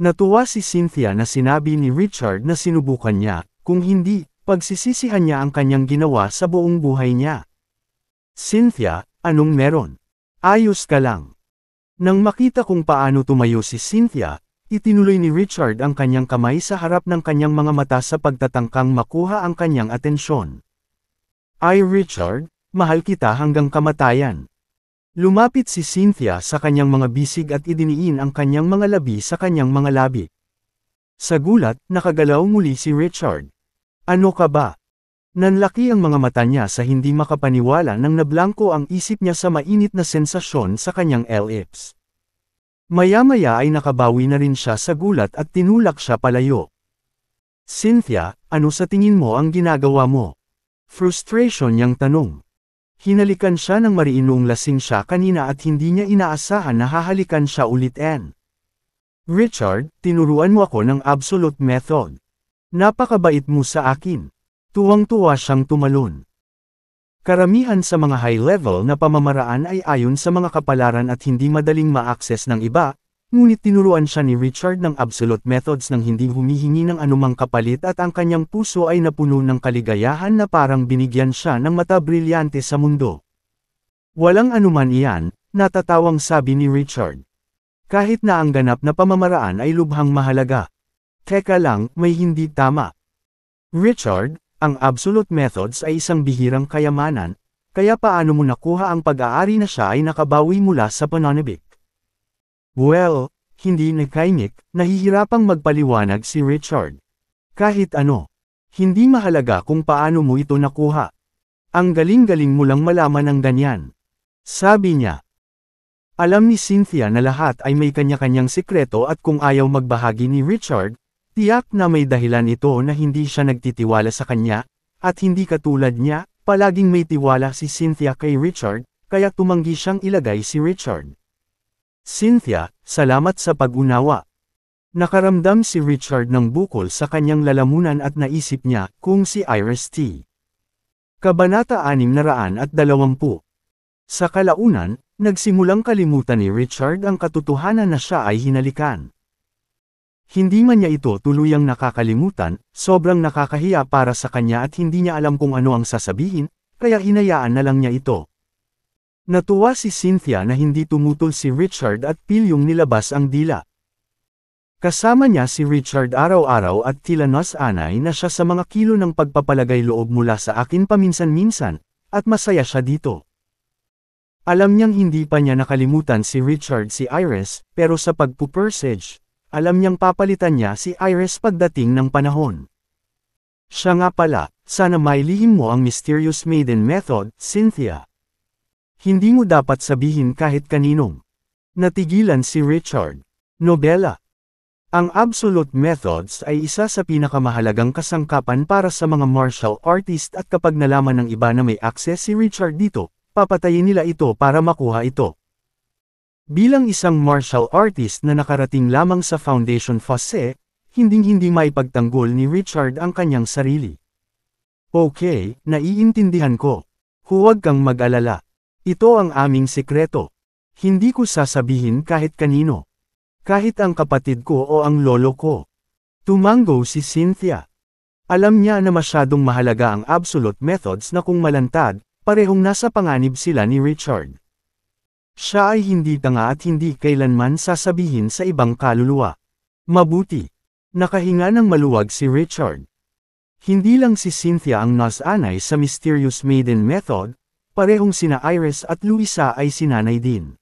A: Natuwa si Cynthia na sinabi ni Richard na sinubukan niya, Kung hindi, pagsisisihan niya ang kanyang ginawa sa buong buhay niya. Cynthia, anong meron? Ayos ka lang. Nang makita kung paano tumayo si Cynthia, itinuloy ni Richard ang kanyang kamay sa harap ng kanyang mga mata sa pagtatangkang makuha ang kanyang atensyon. Ay Richard, mahal kita hanggang kamatayan. Lumapit si Cynthia sa kanyang mga bisig at idiniin ang kanyang mga labi sa kanyang mga labi. Sa gulat, nakagalaw muli si Richard. Ano ka ba? Nanlaki ang mga mata niya sa hindi makapaniwala nang nablangko ang isip niya sa mainit na sensasyon sa kanyang lips. Maya-maya ay nakabawi na rin siya sa gulat at tinulak siya palayo. Cynthia, ano sa tingin mo ang ginagawa mo? Frustration niyang tanong. Hinalikan siya ng mariinong lasing siya kanina at hindi niya inaasahan na hahalikan siya ulit. Richard, tinuruan mo ako ng absolute method. Napakabait mo sa akin. Tuwang-tuwa siyang tumalon. Karamihan sa mga high-level na pamamaraan ay ayon sa mga kapalaran at hindi madaling ma-access ng iba, ngunit tinuruan siya ni Richard ng absolute methods nang hindi humihingi ng anumang kapalit at ang kanyang puso ay napuno ng kaligayahan na parang binigyan siya ng mata brilyante sa mundo. Walang anuman iyan, natatawang sabi ni Richard. Kahit na ang ganap na pamamaraan ay lubhang mahalaga. Teka lang, may hindi tama. Richard, ang absolute methods ay isang bihirang kayamanan, kaya paano mo nakuha ang pag-aari na siya ay nakabawi mula sa pananabik? Well, hindi nakaimik, nahihirapang magpaliwanag si Richard. Kahit ano. Hindi mahalaga kung paano mo ito nakuha. Ang galing-galing mo lang malaman ng ganyan. Sabi niya. Alam ni Cynthia na lahat ay may kanya-kanyang sikreto at kung ayaw magbahagi ni Richard, tiyak na may dahilan ito na hindi siya nagtitiwala sa kanya, at hindi katulad niya, palaging may tiwala si Cynthia kay Richard, kaya tumanggi siyang ilagay si Richard. Cynthia, salamat sa pag-unawa. Nakaramdam si Richard ng bukol sa kanyang lalamunan at naisip niya kung si Iris T. Kabanata 620. Sa kalaunan, nagsimulang kalimutan ni Richard ang katotohanan na siya ay hinalikan. Hindi man niya ito tuluyang nakakalimutan, sobrang nakakahiya para sa kanya at hindi niya alam kung ano ang sasabihin, kaya hinayaan na lang niya ito. Natuwa si Cynthia na hindi tumutol si Richard at pilyong nilabas ang dila. Kasama niya si Richard araw-araw at tila nasanay na siya sa mga kilo ng pagpapalagay loob mula sa akin paminsan-minsan, at masaya siya dito. Alam niyang hindi pa niya nakalimutan si Richard si Iris, pero sa pagpupursage, alam niyang papalitan niya si Iris pagdating ng panahon. Siya nga pala, sana mailihim mo ang mysterious maiden method, Cynthia. Hindi mo dapat sabihin kahit kaninong. Natigilan si Richard. Nobela. Ang absolute methods ay isa sa pinakamahalagang kasangkapan para sa mga martial artist at kapag nalaman ng iba na may access si Richard dito, papatayin nila ito para makuha ito. Bilang isang martial artist na nakarating lamang sa foundation phase, hinding-hindi maipagtanggol ni Richard ang kanyang sarili. Okay, naiintindihan ko. Huwag kang mag-alala. Ito ang aming sikreto. Hindi ko sasabihin kahit kanino. Kahit ang kapatid ko o ang lolo ko. Tumango si Cynthia. Alam niya na masyadong mahalaga ang absolute methods na kung malantad, parehong nasa panganib sila ni Richard. Siya ay hindi tanga at hindi kailanman sasabihin sa ibang kaluluwa. Mabuti. Nakahinga ng maluwag si Richard. Hindi lang si Cynthia ang nasanay sa mysterious maiden method, parehong sina Iris at Luisa ay sinanay din.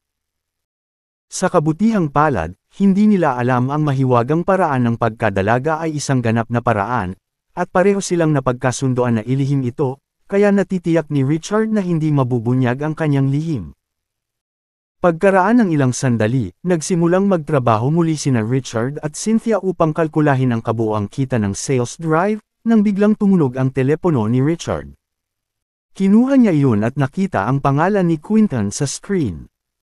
A: Sa kabutihang palad, hindi nila alam ang mahiwagang paraan ng pagkadalaga ay isang ganap na paraan, at pareho silang napagkasundoan na ilihim ito, kaya natitiyak ni Richard na hindi mabubunyag ang kanyang lihim. Pagkaraan ng ilang sandali, nagsimulang magtrabaho muli sina Richard at Cynthia upang kalkulahin ang kabuuang kita ng sales drive, nang biglang tumunog ang telepono ni Richard. Kinuha niya iyon at nakita ang pangalan ni Quinton sa screen.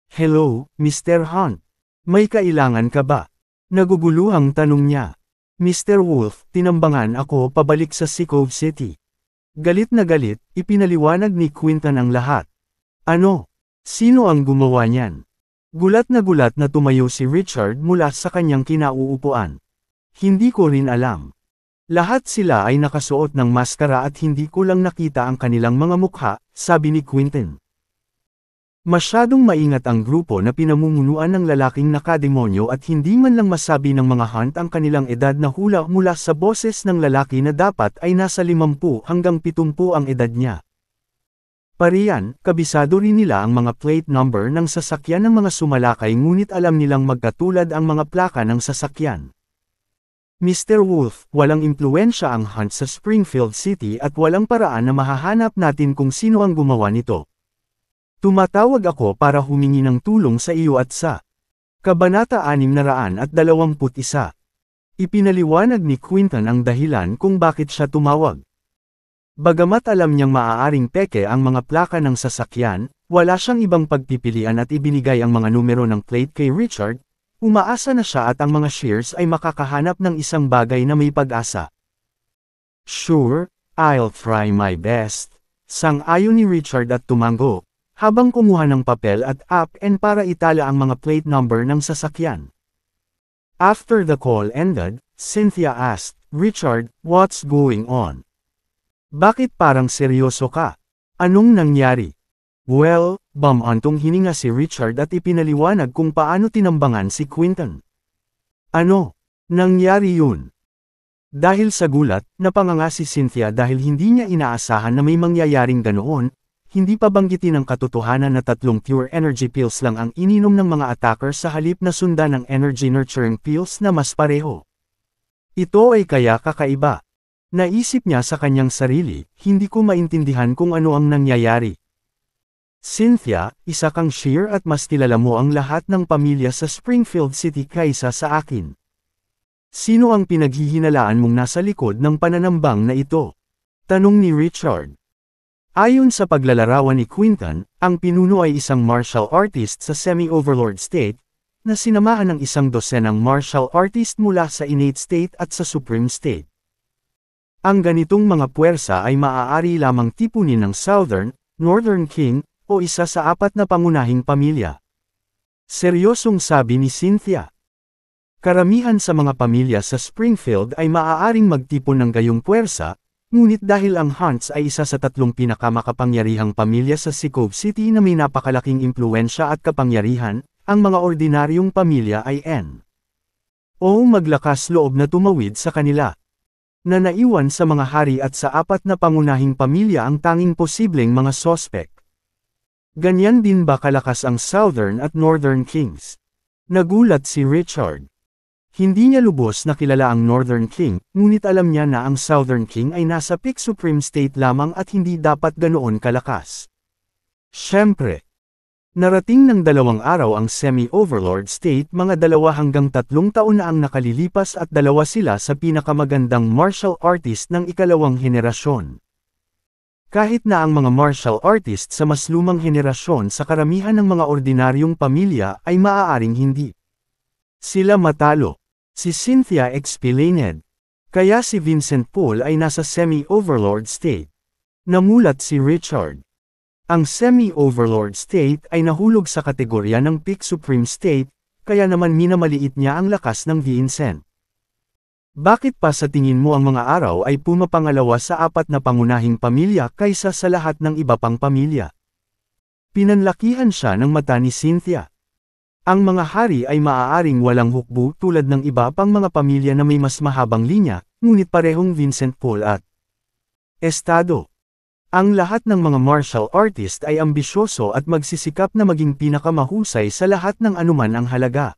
A: Hello, Mr. Hunt. May kailangan ka ba? Naguguluhang tanong niya. Mr. Wolf, tinambangan ako pabalik sa Cove City. Galit na galit, ipinaliwanag ni Quinton ang lahat. Ano? Sino ang gumawa niyan? Gulat na tumayo si Richard mula sa kanyang kinauupuan. Hindi ko rin alam. Lahat sila ay nakasuot ng maskara at hindi ko lang nakita ang kanilang mga mukha, sabi ni Quentin. Masyadong maingat ang grupo na pinamumunuan ng lalaking nakademonyo at hindi man lang masabi ng mga hunt ang kanilang edad na hula mula sa boses ng lalaki na dapat ay nasa 50 hanggang 70 ang edad niya. Pariyan, kabisado rin nila ang mga plate number ng sasakyan ng mga sumalakay ngunit alam nilang magkatulad ang mga plaka ng sasakyan. Mr. Wolf, walang impluwensya ang hunt sa Springfield City at walang paraan na mahahanap natin kung sino ang gumawa nito. Tumatawag ako para humingi ng tulong sa iyo at sa Kabanata 621. Ipinaliwanag ni Quentin ang dahilan kung bakit siya tumawag. Bagamat alam niyang maaaring peke ang mga plaka ng sasakyan, wala siyang ibang pagpipilian at ibinigay ang mga numero ng plate kay Richard. Umaasa na siya at ang mga Shears ay makakahanap ng isang bagay na may pag-asa. Sure, I'll try my best. Sang-ayon ni Richard at tumango, habang kumuha ng papel at pen para itala ang mga plate number ng sasakyan. After the call ended, Cynthia asked, Richard, what's going on? Bakit parang seryoso ka? Anong nangyari? Well, bumantong hininga si Richard at ipinaliwanag kung paano tinambangan si Quentin. Ano? Nangyari yun? Dahil sa gulat, napanganga si Cynthia dahil hindi niya inaasahan na may mangyayaring ganoon, hindi pa banggitin ang katotohanan na 3 pure energy pills lang ang ininom ng mga attacker sa halip na sundan ng energy nurturing pills na mas pareho. Ito ay kaya kakaiba. Naisip niya sa kanyang sarili, hindi ko maintindihan kung ano ang nangyayari. Cynthia, isa kang Shear at mas kilala mo ang lahat ng pamilya sa Springfield City kaysa sa akin. Sino ang pinaghihinalaan mong nasa likod ng pananambang na ito? Tanong ni Richard. Ayon sa paglalarawan ni Quentin, ang pinuno ay isang martial artist sa Semi-Overlord State, na sinamahan ng 12 martial artist mula sa Innate State at sa Supreme State. Ang ganitong mga puwersa ay maaari lamang tipunin ng Southern, Northern King, o isa sa 4 na pangunahing pamilya. Seryosong sabi ni Cynthia. Karamihan sa mga pamilya sa Springfield ay maaaring magtipon ng gayong puwersa, ngunit dahil ang Hunts ay isa sa 3 pinakamakapangyarihang pamilya sa Cove City na may napakalaking impluwensya at kapangyarihan, ang mga ordinaryong pamilya ay o maglakas loob na tumawid sa kanila. Na naiwan sa mga hari at sa 4 na pangunahing pamilya ang tanging posibleng mga sospek. Ganyan din ba kalakas ang Southern at Northern Kings? Nagulat si Richard. Hindi niya lubos na kilala ang Northern King, ngunit alam niya na ang Southern King ay nasa Peak Supreme State lamang at hindi dapat ganoon kalakas. Siyempre. Narating ng 2 araw ang Semi-Overlord State, mga 2 hanggang 3 taon na ang nakalilipas at 2 sila sa pinakamagandang martial artist ng ikalawang henerasyon. Kahit na ang mga martial artist sa mas lumang henerasyon sa karamihan ng mga ordinaryong pamilya ay maaaring hindi sila matalo. Si Cynthia explained. Kaya si Vincent Paul ay nasa Semi-Overlord State. Namulat si Richard. Ang Semi-Overlord State ay nahulog sa kategorya ng Peak Supreme State, kaya naman minamaliit niya ang lakas ng Vincent. Bakit pa sa tingin mo ang mga araw ay pumapangalawa sa 4 na pangunahing pamilya kaysa sa lahat ng iba pang pamilya? Pinanlakihan siya ng mata ni Cynthia. Ang mga hari ay maaaring walang hukbo tulad ng iba pang mga pamilya na may mas mahabang linya, ngunit parehong Vincent Paul at estado. Ang lahat ng mga martial artist ay ambisyoso at magsisikap na maging pinakamahusay sa lahat ng anuman ang halaga.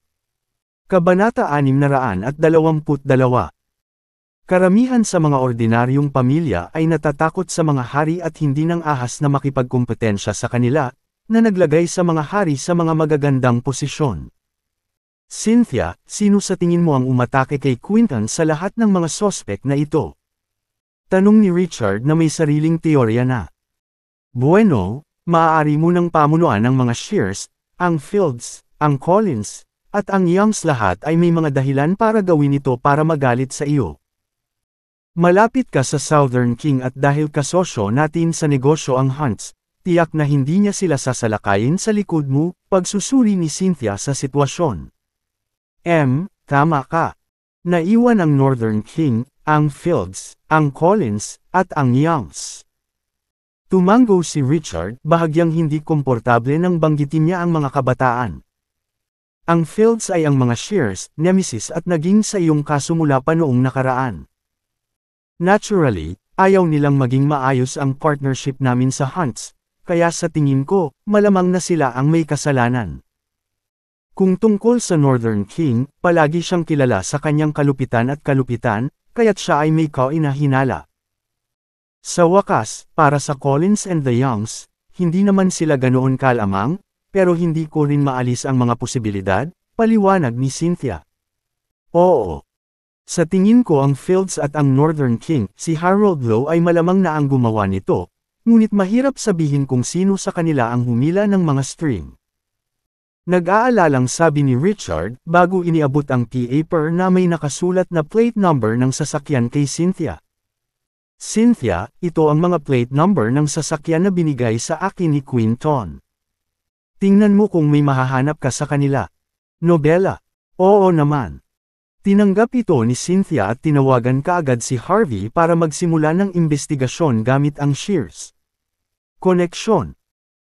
A: Kabanata 622. Karamihan sa mga ordinaryong pamilya ay natatakot sa mga hari at hindi nang ahas na makipagkumpetensya sa kanila, na naglagay sa mga hari sa mga magagandang posisyon. Cynthia, sino sa tingin mo ang umatake kay Quentin sa lahat ng mga sospek na ito? Tanong ni Richard na may sariling teorya na. Bueno, maaari mo nang pamunuan ng mga Shears, ang Fields, ang Collins, at ang Youngs, lahat ay may mga dahilan para gawin ito para magalit sa iyo. Malapit ka sa Southern King at dahil kasosyo natin sa negosyo ang Hunts, tiyak na hindi niya sila sasalakayin sa likod mo, pagsusuri ni Cynthia sa sitwasyon. Tama ka. Naiwan ang Northern King, ang Fields, ang Collins, at ang Youngs. Tumango si Richard, bahagyang hindi komportable nang banggitin niya ang mga kabataan. Ang Fields ay ang mga Shears, nemesis at naging sa iyong kaso mula pa noong nakaraan. Naturally, ayaw nilang maging maayos ang partnership namin sa hunts, kaya sa tingin ko, malamang na sila ang may kasalanan. Kung tungkol sa Northern King, palagi siyang kilala sa kanyang kalupitan, kaya't siya ay may kainahinala. Sa wakas, para sa Collins and the Youngs, hindi naman sila ganoon kalamang, pero hindi ko rin maalis ang mga posibilidad, paliwanag ni Cynthia. Oo. Sa tingin ko ang Fields at ang Northern King, si Harold Lowe ay malamang na ang gumawa nito, ngunit mahirap sabihin kung sino sa kanila ang humila ng mga string. Nag-aalalang sabi ni Richard, bago iniabot ang paper na may nakasulat na plate number ng sasakyan kay Cynthia. Cynthia, ito ang mga plate number ng sasakyan na binigay sa akin ni Quinton. Tingnan mo kung may mahahanap ka sa kanila. Nobela. Oo naman. Tinanggap ito ni Cynthia at tinawagan kaagad si Harvey para magsimula ng investigasyon gamit ang Shears. Koneksyon.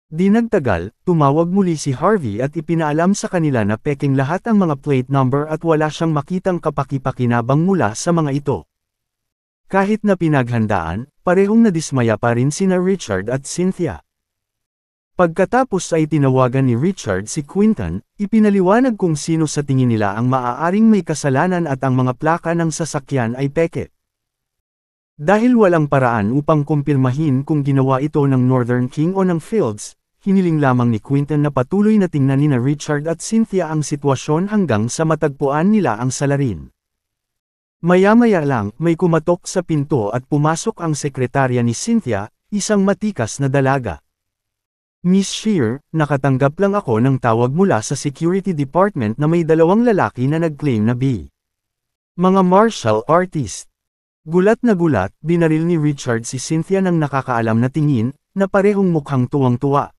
A: Di nagtagal, tumawag muli si Harvey at ipinaalam sa kanila na peking lahat ang mga plate number at wala siyang makitang kapaki-pakinabang mula sa mga ito. Kahit na pinaghandaan, parehong nadismaya pa rin sina Richard at Cynthia. Pagkatapos ay tinawagan ni Richard si Quinton, ipinaliwanag kung sino sa tingin nila ang maaaring may kasalanan at ang mga plaka ng sasakyan ay peke. Dahil walang paraan upang kumpirmahin kung ginawa ito ng Northern King o ng Fields, hiniling lamang ni Quinton na patuloy na tingnan nina Richard at Cynthia ang sitwasyon hanggang sa matagpuan nila ang salarin. Maya-maya lang, may kumatok sa pinto at pumasok ang sekretarya ni Cynthia, isang matikas na dalaga. Miss Shear, nakatanggap lang ako ng tawag mula sa security department na may dalawang lalaki na nag-claim na mga martial artist. Gulat na gulat, binaril ni Richard si Cynthia ng nakakaalam na tingin, na parehong mukhang tuwang-tuwa.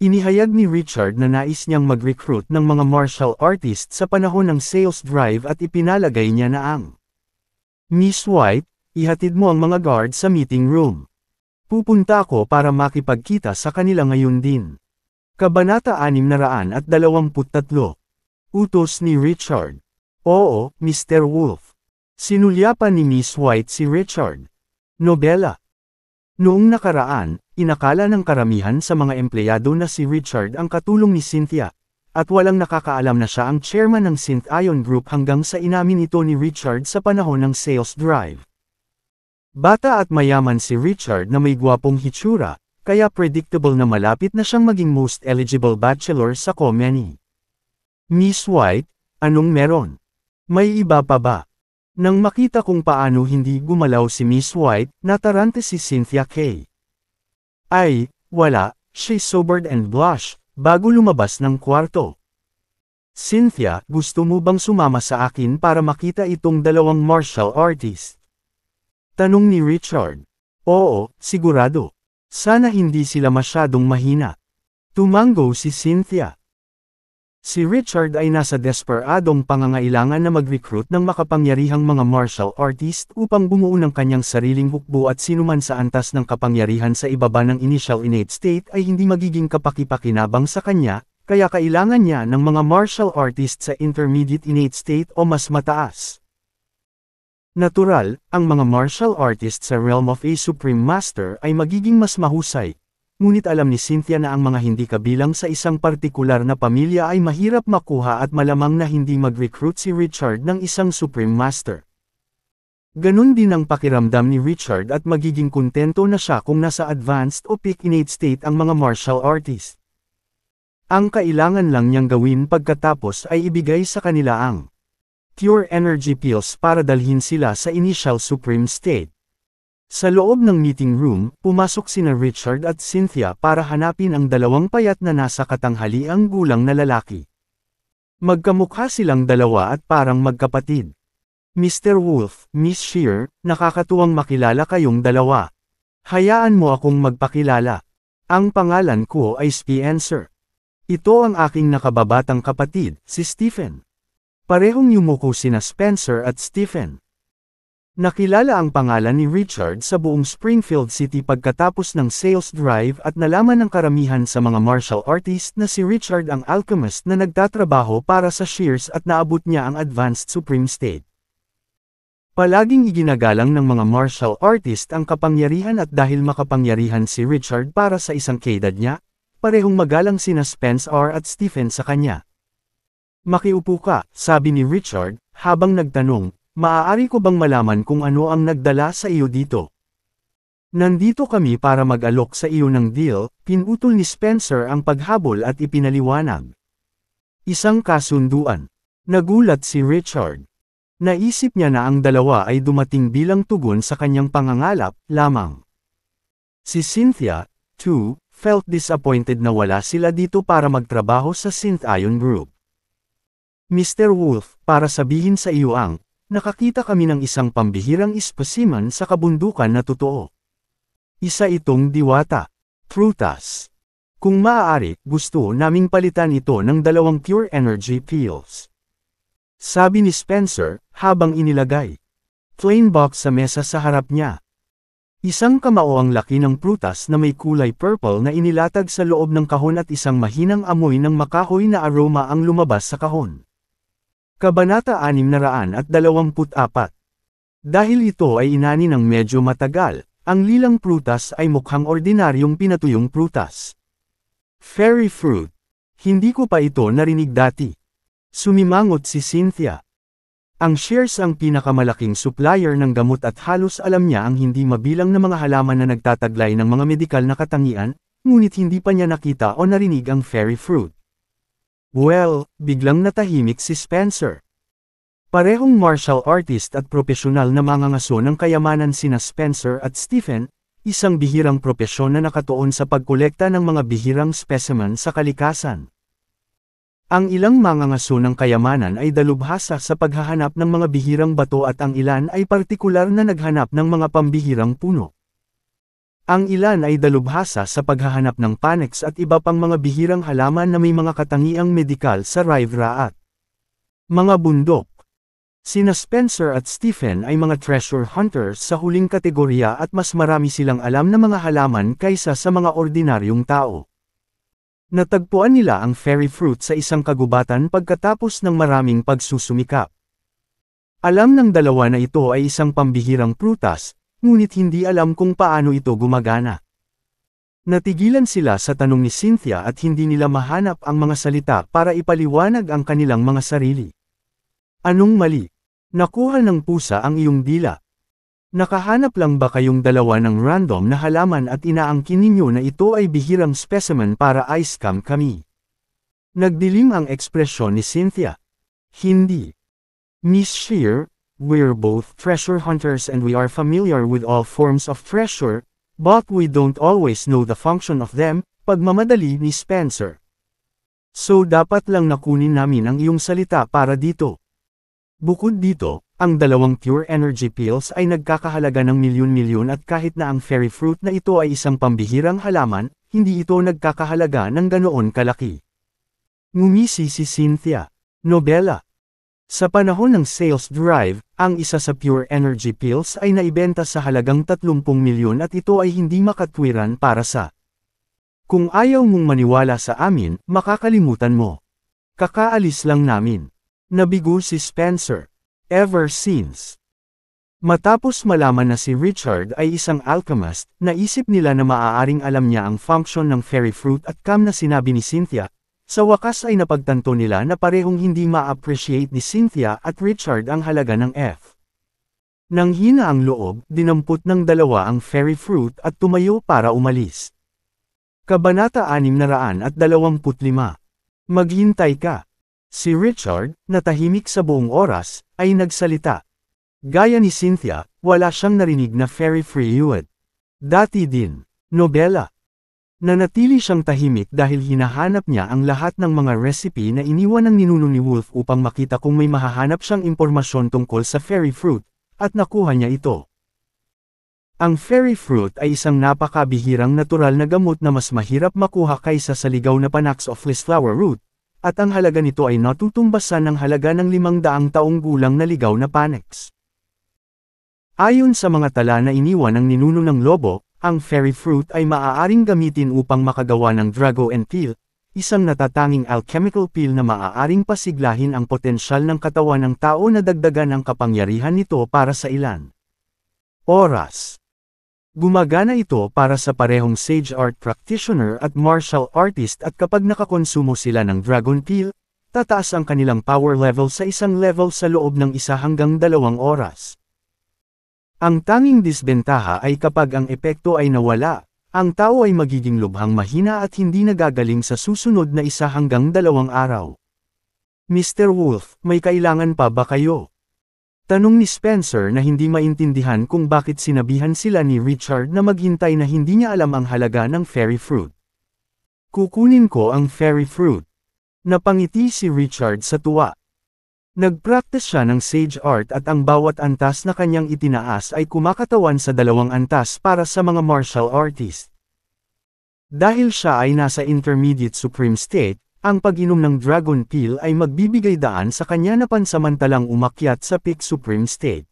A: Inihayag ni Richard na nais niyang mag-recruit ng mga martial artist sa panahon ng sales drive at ipinalagay niya na ang Miss White, ihatid mo ang mga guard sa meeting room. Pupunta ako para makipagkita sa kanila ngayon din. Kabanata 623. Utos ni Richard. Oo, Mr. Wolf. Sinulyapan ni Miss White si Richard. Nobela. Noong nakaraan, inakala ng karamihan sa mga empleyado na si Richard ang katulong ni Cynthia, at walang nakakaalam na siya ang chairman ng Synth-Ion Group hanggang sa inamin ito ni Richard sa panahon ng sales drive. Bata at mayaman si Richard na may gwapong hitsura, kaya predictable na malapit na siyang maging most eligible bachelor sa Komeni. Miss White, anong meron? May iba pa ba? Nang makita kung paano hindi gumalaw si Miss White, natarante si Cynthia K. Ay, wala, she sobered and blushed, bago lumabas ng kwarto. Cynthia, gusto mo bang sumama sa akin para makita itong dalawang martial artist? Tanong ni Richard. Oo, sigurado. Sana hindi sila masyadong mahina. Tumango si Cynthia. Si Richard ay nasa desperadong pangangailangan na mag-recruit ng makapangyarihang mga martial artist upang bumuo ng kanyang sariling hukbo at sinuman sa antas ng kapangyarihan sa ibaba ng initial innate state ay hindi magiging kapaki-pakinabang sa kanya, kaya kailangan niya ng mga martial artist sa intermediate innate state o mas mataas. Natural, ang mga martial artist sa realm of a Supreme Master ay magiging mas mahusay. Ngunit alam ni Cynthia na ang mga hindi kabilang sa isang partikular na pamilya ay mahirap makuha at malamang na hindi mag-recruit si Richard ng isang Supreme Master. Ganon din ang pakiramdam ni Richard at magiging kontento na siya kung nasa advanced o peak innate state ang mga martial artist. Ang kailangan lang niyang gawin pagkatapos ay ibigay sa kanila ang pure energy pills para dalhin sila sa initial supreme state. Sa loob ng meeting room, pumasok sina Richard at Cynthia para hanapin ang dalawang payat na nasa katanghaliang gulang na lalaki. Magkamukha silang dalawa at parang magkapatid. Mr. Wolf, Miss Shear, nakakatuwang makilala kayong dalawa. Hayaan mo akong magpakilala. Ang pangalan ko ay Spencer. Ito ang aking nakababatang kapatid, si Stephen. Parehong yumuko sina Spencer at Stephen. Nakilala ang pangalan ni Richard sa buong Springfield City pagkatapos ng sales drive at nalaman ng karamihan sa mga martial artist na si Richard ang alchemist na nagtatrabaho para sa Shears at naabot niya ang Advanced Supreme State. Palaging iginagalang ng mga martial artist ang kapangyarihan at dahil makapangyarihan si Richard para sa isang kaedad niya, parehong magalang sina Spencer at Stephen sa kanya. Makiupo ka, sabi ni Richard, habang nagtanong, maaari ko bang malaman kung ano ang nagdala sa iyo dito? Nandito kami para mag-alok sa iyo ng deal, pinutol ni Spencer ang paghabol at ipinaliwanag. Isang kasunduan. Nagulat si Richard. Naisip niya na ang dalawa ay dumating bilang tugon sa kanyang pangangalap lamang. Si Cynthia, too, felt disappointed na wala sila dito para magtrabaho sa Synth-Ion Group. Mr. Wolf, para sabihin sa iyo nakakita kami ng isang pambihirang espesimen sa kabundukan na totoo. Isa itong diwata. Prutas. Kung maaari, gusto naming palitan ito ng 2 pure energy pills. Sabi ni Spencer, habang inilagay. Plain box sa mesa sa harap niya. Isang kamao ang laki ng prutas na may kulay purple na inilatag sa loob ng kahon at isang mahinang amoy ng makahoy na aroma ang lumabas sa kahon. Kabanata 624. Dahil ito ay inani ng medyo matagal, ang lilang prutas ay mukhang ordinaryong pinatuyong prutas. Fairy fruit. Hindi ko pa ito narinig dati. Sumimangot si Cynthia. Ang Shears ang pinakamalaking supplier ng gamot at halos alam niya ang hindi mabilang na mga halaman na nagtataglay ng mga medikal na katangian, ngunit hindi pa niya nakita o narinig ang fairy fruit. Well, biglang natahimik si Spencer. Parehong martial artist at propesyonal na mangangaso ng kayamanan sina Spencer at Stephen, isang bihirang propesyon na nakatuon sa pagkolekta ng mga bihirang specimen sa kalikasan. Ang ilang mangangaso ng kayamanan ay dalubhasa sa paghahanap ng mga bihirang bato at ang ilan ay partikular na naghanap ng mga pambihirang puno. Ang ilan ay dalubhasa sa paghahanap ng panax at iba pang mga bihirang halaman na may mga katangiang medikal sa Rivera at mga bundok. Sina Spencer at Stephen ay mga treasure hunters sa huling kategorya at mas marami silang alam na mga halaman kaysa sa mga ordinaryong tao. Natagpuan nila ang fairy fruit sa isang kagubatan pagkatapos ng maraming pagsusumikap. Alam ng dalawa na ito ay isang pambihirang prutas, ngunit hindi alam kung paano ito gumagana. Natigilan sila sa tanong ni Cynthia at hindi nila mahanap ang mga salita para ipaliwanag ang kanilang mga sarili. Anong mali? Nakuha ng pusa ang iyong dila. Nakahanap lang ba kayong dalawa ng random na halaman at inaangkin ninyo na ito ay bihirang specimen para i-scam kami? Nagdilim ang ekspresyon ni Cynthia. Hindi. Miss Shear, we're both treasure hunters and we are familiar with all forms of treasure, but we don't always know the function of them, pagmamadali ni Spencer. So dapat lang nakunin namin ang iyong salita para dito. Bukod dito, ang 2 pure energy pills ay nagkakahalaga ng milyon-milyon at kahit na ang fairy fruit na ito ay isang pambihirang halaman, hindi ito nagkakahalaga ng ganoon kalaki. Ngumisi si Cynthia. Nobela. Sa panahon ng sales drive, ang isa sa pure energy pills ay naibenta sa halagang 30 milyon at ito ay hindi makatwiran para sa. Kung ayaw mong maniwala sa amin, makakalimutan mo. Kakaalis lang namin. Nabigo si Spencer. Ever since. Matapos malaman na si Richard ay isang alchemist, naisip nila na maaaring alam niya ang function ng fairy fruit at kam na sinabi ni Cynthia. Sa wakas ay napagtanto nila na parehong hindi ma-appreciate ni Cynthia at Richard ang halaga ng F. Nang hina ang loob, dinampot ng dalawa ang fairy fruit at tumayo para umalis. Kabanata 625. Maghintay ka. Si Richard, na tahimik sa buong oras, ay nagsalita. Gaya ni Cynthia, wala siyang narinig na fairy fruit. Dati din. Nobela. Nanatili siyang tahimik dahil hinahanap niya ang lahat ng mga recipe na iniwan ng ninuno ni Wolf upang makita kung may mahahanap siyang impormasyon tungkol sa fairy fruit, at nakuha niya ito. Ang fairy fruit ay isang napakabihirang natural na gamot na mas mahirap makuha kaysa sa ligaw na panax o fleeceflower root, at ang halaga nito ay natutumbasan ng halaga ng 500 taong gulang na ligaw na panax. Ayon sa mga tala na iniwan ng ninuno ng lobo, ang fairy fruit ay maaaring gamitin upang makagawa ng Drago and Peel, isang natatanging alchemical peel na maaaring pasiglahin ang potensyal ng katawan ng tao na dagdagan ang kapangyarihan nito para sa ilan. Oras. Gumagana ito para sa parehong sage art practitioner at martial artist at kapag nakakonsumo sila ng Dragon Peel, tataas ang kanilang power level sa isang level sa loob ng 1 hanggang 2 oras. Ang tanging disbentaha ay kapag ang epekto ay nawala, ang tao ay magiging lubhang mahina at hindi nagagaling sa susunod na 1 hanggang 2 araw. Mr. Wolf, may kailangan pa ba kayo? Tanong ni Spencer na hindi maintindihan kung bakit sinabihan sila ni Richard na maghintay na hindi niya alam ang halaga ng fairy fruit. Kukunin ko ang fairy fruit. Napangiti si Richard sa tuwa. Nag-practice siya ng sage art at ang bawat antas na kanyang itinaas ay kumakatawan sa 2 antas para sa mga martial artist. Dahil siya ay nasa intermediate supreme state, ang pag-inom ng Dragon Peel ay magbibigay daan sa kanya na pansamantalang umakyat sa peak supreme state.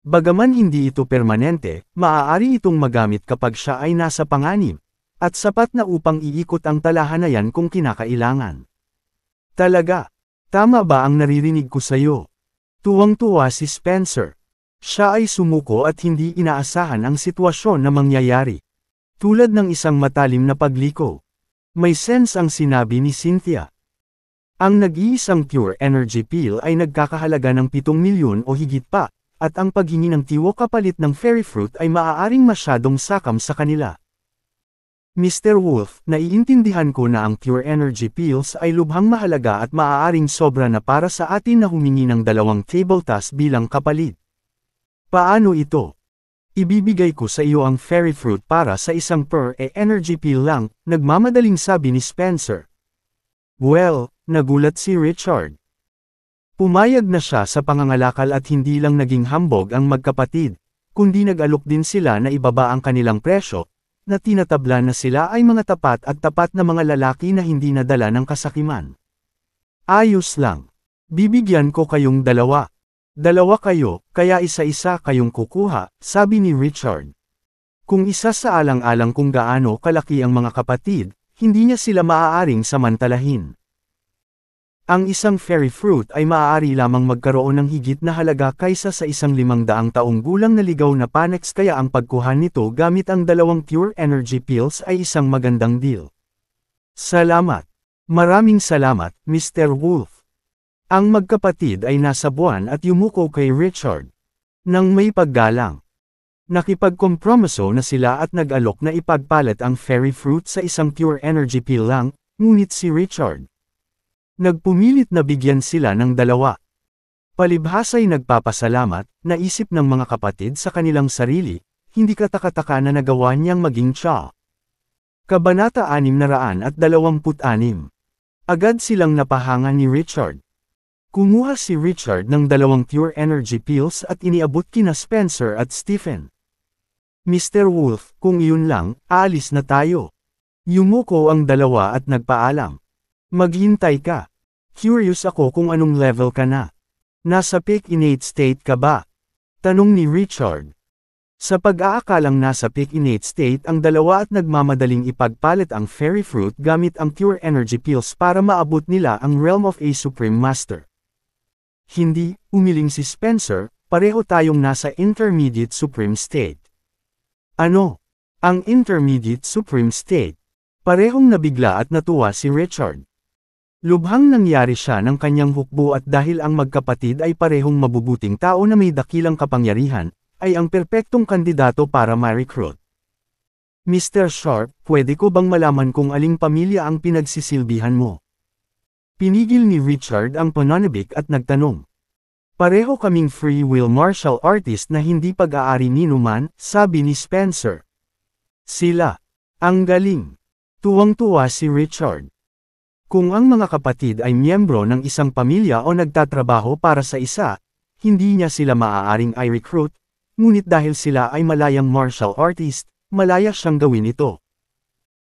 A: Bagaman hindi ito permanente, maaari itong magamit kapag siya ay nasa panganib, at sapat na upang iikot ang talahanayan kung kinakailangan. Talaga? Tama ba ang naririnig ko sayo? Tuwang-tuwa si Spencer. Siya ay sumuko at hindi inaasahan ang sitwasyon na mangyayari. Tulad ng isang matalim na pagliko. May sense ang sinabi ni Cynthia. Ang nag-iisang pure energy peel ay nagkakahalaga ng 7 milyon o higit pa, at ang paghingi ng tiwo kapalit ng fairy fruit ay maaaring masyadong sakam sa kanila. Mr. Wolf, naiintindihan ko na ang pure energy peels ay lubhang mahalaga at maaaring sobra na para sa atin na humingi ng 2 table tas bilang kapalit. Paano ito? Ibibigay ko sa iyo ang fairy fruit para sa isang pure energy peel lang, nagmamadaling sabi ni Spencer. Well, nagulat si Richard. Pumayag na siya sa pangangalakal at hindi lang naging hambog ang magkapatid, kundi nag-alok din sila na ibaba ang kanilang presyo, na tinatabla na sila ay mga tapat at tapat na mga lalaki na hindi nadala ng kasakiman. Ayos lang. Bibigyan ko kayong 2. 2 kayo, kaya isa-isa kayong kukuha, sabi ni Richard. Kung isa sa alang-alang kung gaano kalaki ang mga kapatid, hindi niya sila maaaring samantalahin. Ang isang fairy fruit ay maaari lamang magkaroon ng higit na halaga kaysa sa isang 500 taong gulang na ligaw na panex kaya ang pagkuha nito gamit ang 2 pure energy pills ay isang magandang deal. Salamat. Maraming salamat, Mr. Wolf. Ang magkapatid ay nasa buwan at yumuko kay Richard. Nang may paggalang. Nakipagkompromiso na sila at nag-alok na ipagpalit ang fairy fruit sa isang pure energy pill lang, ngunit si Richard nagpumilit na bigyan sila ng 2. Palibhasa'y nagpapasalamat, naisip ng mga kapatid sa kanilang sarili, hindi katakataka na nagawa niyang maging siya. Kabanata 626. Agad silang napahanga ni Richard. Kumuha si Richard ng 2 pure energy pills at iniabot kina Spencer at Stephen. Mr. Wolf, kung iyon lang, aalis na tayo. Yumuko ang 2 at nagpaalam. Maghintay ka. Curious ako kung anong level ka na. Nasa peak innate state ka ba? Tanong ni Richard. Sa pag-aakalang nasa peak innate state ang 2 at nagmamadaling ipagpalit ang fairy fruit gamit ang pure energy pills para maabot nila ang realm of a supreme master. Hindi, umiling si Spencer, pareho tayong nasa intermediate supreme state. Ano? Ang intermediate supreme state? Parehong nabigla at natuwa si Richard. Lubhang nangyari siya ng kanyang hukbo at dahil ang magkapatid ay parehong mabubuting tao na may dakilang kapangyarihan, ay ang perpektong kandidato para ma-recruit. Mr. Sharp, pwede ko bang malaman kung aling pamilya ang pinagsisilbihan mo? Pinigil ni Richard ang pananabik at nagtanong. Pareho kaming free will martial artist na hindi pag-aari ni numan, sabi ni Spencer. Sila. Ang galing. Tuwang-tuwa si Richard. Kung ang mga kapatid ay miyembro ng isang pamilya o nagtatrabaho para sa isa, hindi niya sila maaaring i-recruit, ngunit dahil sila ay malayang martial artist, malaya siyang gawin ito.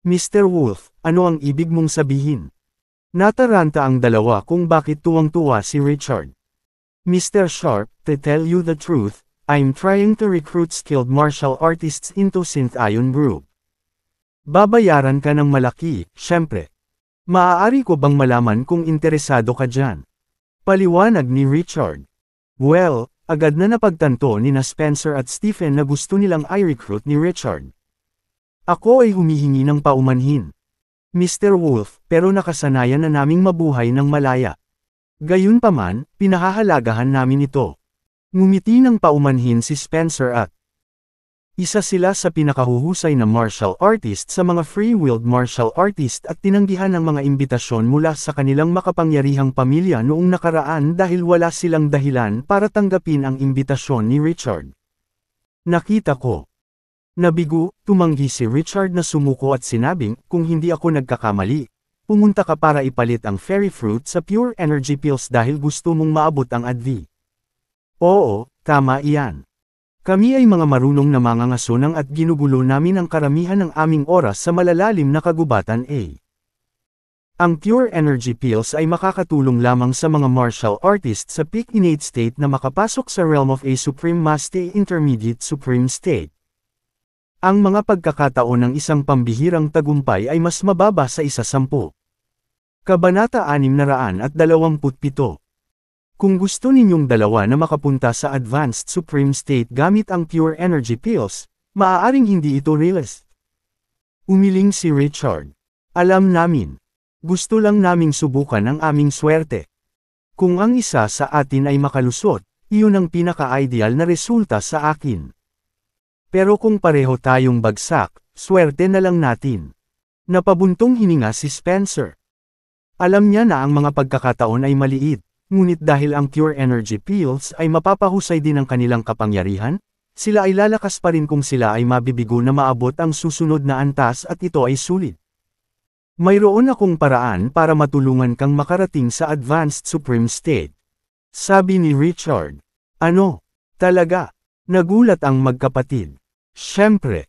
A: Mr. Wolf, ano ang ibig mong sabihin? Nataranta ang 2 kung bakit tuwang-tuwa si Richard. Mr. Sharp, to tell you the truth, I'm trying to recruit skilled martial artists into Synth-Ion Group. Babayaran ka ng malaki, syempre. Maaari ko bang malaman kung interesado ka dyan? Paliwanag ni Richard. Well, agad na napagtanto ni na Spencer at Stephen na gusto nilang i-recruit ni Richard. Ako ay humihingi ng paumanhin. Mr. Wolf, pero nakasanayan na naming mabuhay ng malaya. Gayunpaman, pinahahalagahan namin ito. Ngumiti ng paumanhin si Spencer at isa sila sa pinakahuhusay na martial artist sa mga free-willed martial artist at tinanggihan ng mga imbitasyon mula sa kanilang makapangyarihang pamilya noong nakaraan dahil wala silang dahilan para tanggapin ang imbitasyon ni Richard. Nakita ko. Nabigo, tumanggi si Richard na sumuko at sinabing, kung hindi ako nagkakamali, pumunta ka para ipalit ang fairy fruit sa pure energy pills dahil gusto mong maabot ang advi. Oo, tama iyan. Kami ay mga marunong na mangangasunang at ginugulo namin ang karamihan ng aming oras sa malalalim na kagubatan A. Ang pure energy pills ay makakatulong lamang sa mga martial artists sa peak innate state na makapasok sa realm of a supreme master intermediate supreme state. Ang mga pagkakataon ng isang pambihirang tagumpay ay mas mababa sa 1/10. Kabanata 627. Kung gusto ninyong dalawa na makapunta sa Advanced Supreme State gamit ang Pure Energy Pills, maaaring hindi ito realist. Umiling si Richard. Alam namin. Gusto lang naming subukan ang aming swerte. Kung ang isa sa atin ay makalusot, iyon ang pinaka-ideal na resulta sa akin. Pero kung pareho tayong bagsak, swerte na lang natin. Napabuntong hininga si Spencer. Alam niya na ang mga pagkakataon ay maliit. Ngunit dahil ang Pure Energy Pills ay mapapahusay din ang kanilang kapangyarihan, sila ay lalakas pa rin kung sila ay mabibigo na maabot ang susunod na antas at ito ay sulit. Mayroon akong paraan para matulungan kang makarating sa Advanced Supreme State. Sabi ni Richard. Ano? Talaga? Nagulat ang magkapatid. Siyempre.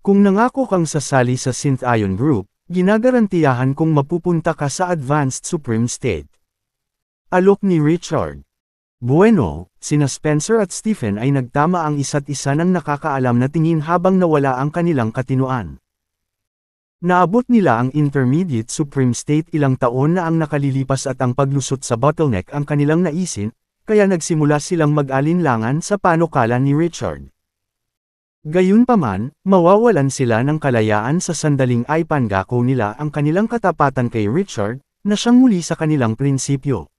A: Kung nangako kang sasali sa Synth-Ion Group, ginagarantiyahan kong mapupunta ka sa Advanced Supreme State. Alok ni Richard. Bueno, sina Spencer at Stephen ay nagtama ang isa't isa ng nakakaalam na tingin habang nawala ang kanilang katinuan. Naabot nila ang Intermediate Supreme State ilang taon na ang nakalilipas at ang paglusot sa bottleneck ang kanilang naisin, kaya nagsimula silang mag-alinlangan sa panukala ni Richard. Gayunpaman, mawawalan sila ng kalayaan sa sandaling ay pangako nila ang kanilang katapatan kay Richard, na siyang muli sa kanilang prinsipyo.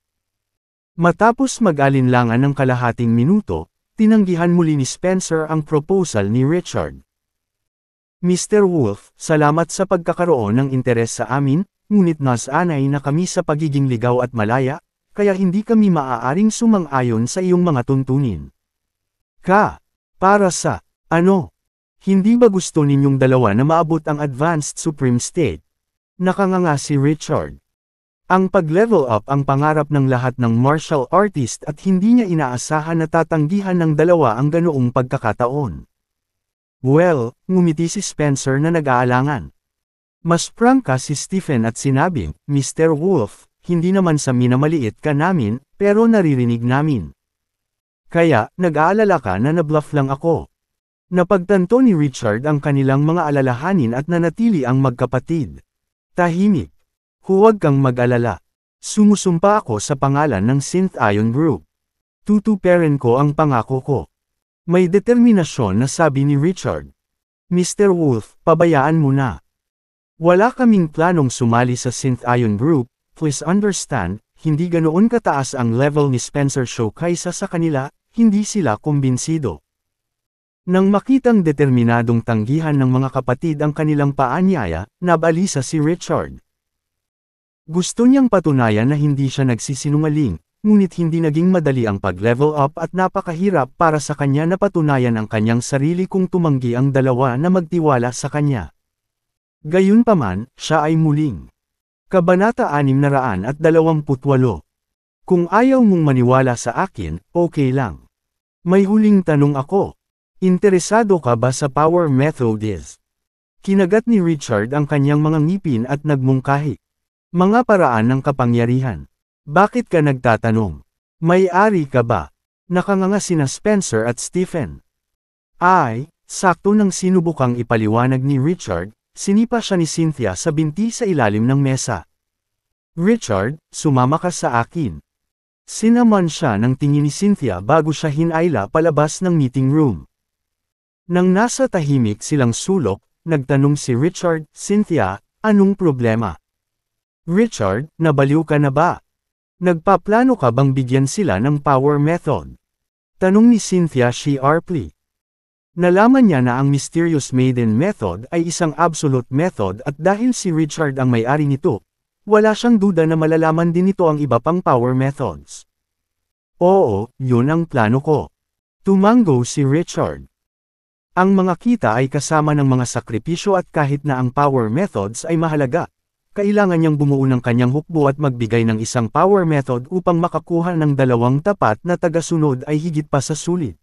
A: Matapos mag-alinlangan ng kalahating minuto, tinanggihan muli ni Spencer ang proposal ni Richard. Mr. Wolf, salamat sa pagkakaroon ng interes sa amin, ngunit nasanay na kami sa pagiging ligaw at malaya, kaya hindi kami maaaring sumang-ayon sa iyong mga tuntunin. Para sa, ano? Hindi ba gusto ninyong dalawa na maabot ang Advanced Supreme State? Nakanganga si Richard. Ang pag-level up ang pangarap ng lahat ng martial artist at hindi niya inaasahan na tatanggihan ng dalawa ang ganoong pagkakataon. Well, ngumiti si Spencer na nag-aalangan. Mas prangka si Stephen at sinabing, Mr. Wolf, hindi naman sa minamaliit ka namin, pero naririnig namin. Kaya, nag-aalala ka na nabluff lang ako. Napagtanto ni Richard ang kanilang mga alalahanin at nanatili ang magkapatid. Tahimik. Huwag kang mag-alala. Sumusumpa ako sa pangalan ng Synth-Ion Group. Tutuparin ko ang pangako ko. May determinasyon na sabi ni Richard. Mr. Wolf, pabayaan mo na. Wala kaming planong sumali sa Synth-Ion Group, please understand, hindi ganoon kataas ang level ni Spencer Show kaysa sa kanila, hindi sila kumbinsido. Nang makitang determinadong tanggihan ng mga kapatid ang kanilang paanyaya, nabalisa si Richard. Gusto niyang patunayan na hindi siya nagsisinungaling, ngunit hindi naging madali ang pag-level up at napakahirap para sa kanya na patunayan ang kanyang sarili kung tumanggi ang dalawa na magtiwala sa kanya. Gayunpaman, siya ay muling. Kabanata 628. Kung ayaw mong maniwala sa akin, okay lang. May huling tanong ako. Interesado ka ba sa power methods? Kinagat ni Richard ang kanyang mga ngipin at nagmungkahi. Mga paraan ng kapangyarihan. Bakit ka nagtatanong? May-ari ka ba? Nakanganga sina Spencer at Stephen. Sakto nang sinubukang ipaliwanag ni Richard, sinipa siya ni Cynthia sa binti sa ilalim ng mesa. Richard, sumama ka sa akin. Sinaman siya ng tingin ni Cynthia bago siya hinayla palabas ng meeting room. Nang nasa tahimik silang sulok, nagtanong si Richard, Cynthia, anong problema? Richard, nabaliw ka na ba? Nagpaplano ka bang bigyan sila ng power method? Tanong ni Cynthia sharply. Nalaman niya na ang Mysterious Maiden method ay isang absolute method at dahil si Richard ang may-ari nito, wala siyang duda na malalaman din nito ang iba pang power methods. Oo, yun ang plano ko. Tumango si Richard. Ang mga kita ay kasama ng mga sakripisyo at kahit na ang power methods ay mahalaga, kailangan niyang bumuo ng kanyang hukbo at magbigay ng isang power method upang makakuha ng dalawang tapat na tagasunod ay higit pa sa sulit.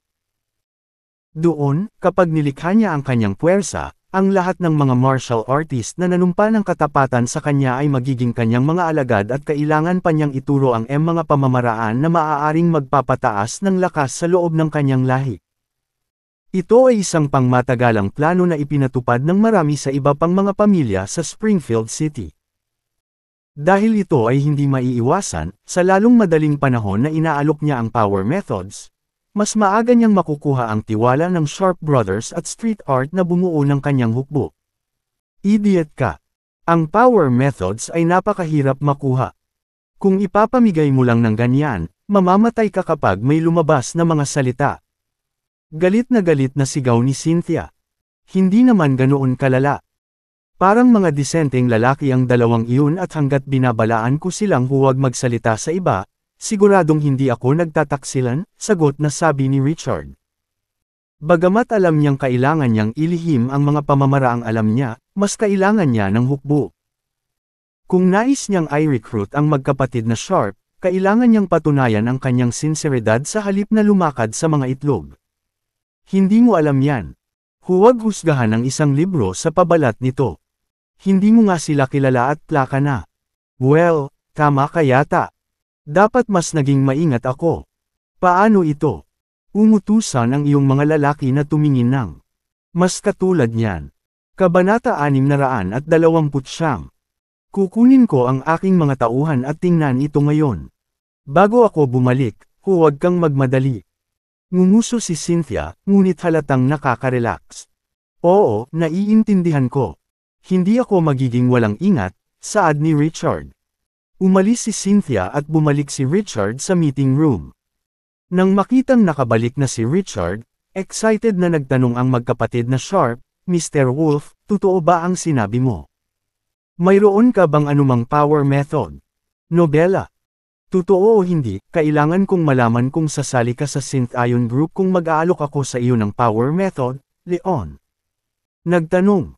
A: Doon, kapag nilikha niya ang kanyang puwersa, ang lahat ng mga martial artist na nanumpa ng katapatan sa kanya ay magiging kanyang mga alagad at kailangan pa niyang ituro ang mga pamamaraan na maaaring magpapataas ng lakas sa loob ng kanyang lahi. Ito ay isang pangmatagalang plano na ipinatupad ng marami sa iba pang mga pamilya sa Springfield City. Dahil ito ay hindi maiiwasan, sa lalong madaling panahon na inaalok niya ang power methods, mas maaga niyang makukuha ang tiwala ng Sharp Brothers at Street Art na bumuo ng kanyang hukbo. Idiot ka! Ang power methods ay napakahirap makuha. Kung ipapamigay mo lang ng ganyan, mamamatay ka kapag may lumabas na mga salita. Galit na sigaw ni Cynthia. Hindi naman ganoon kalala. Parang mga disenteng lalaki ang dalawang iyon at hanggat binabalaan ko silang huwag magsalita sa iba, siguradong hindi ako nagtataksilan, sagot na sabi ni Richard. Bagamat alam niyang kailangan niyang ilihim ang mga pamamaraang alam niya, mas kailangan niya ng hukbo. Kung nais niyang i-recruit ang magkapatid na Sharp, kailangan niyang patunayan ang kanyang sinseridad sa halip na lumakad sa mga itlog. Hindi mo alam yan. Huwag husgahan ang isang libro sa pabalat nito. Hindi mo nga sila kilala at plaka na. Well, tama ka yata. Dapat mas naging maingat ako. Paano ito? Umutusan ang iyong mga lalaki na tumingin ng. Mas katulad niyan. Kabanata 629. Kukunin ko ang aking mga tauhan at tingnan ito ngayon. Bago ako bumalik, huwag kang magmadali. Ngumuso si Cynthia, ngunit halatang nakaka-relax. Oo, naiintindihan ko. Hindi ako magiging walang ingat, saad ni Richard. Umalis si Cynthia at bumalik si Richard sa meeting room. Nang makitang nakabalik na si Richard, excited na nagtanong ang magkapatid na Sharp, Mr. Wolf, totoo ba ang sinabi mo? Mayroon ka bang anumang power method? Nobela. Totoo o hindi, kailangan kong malaman kung sasali ka sa Synth-Ion Group kung mag-aalok ako sa iyo ng power method, Leon. Nagtanong.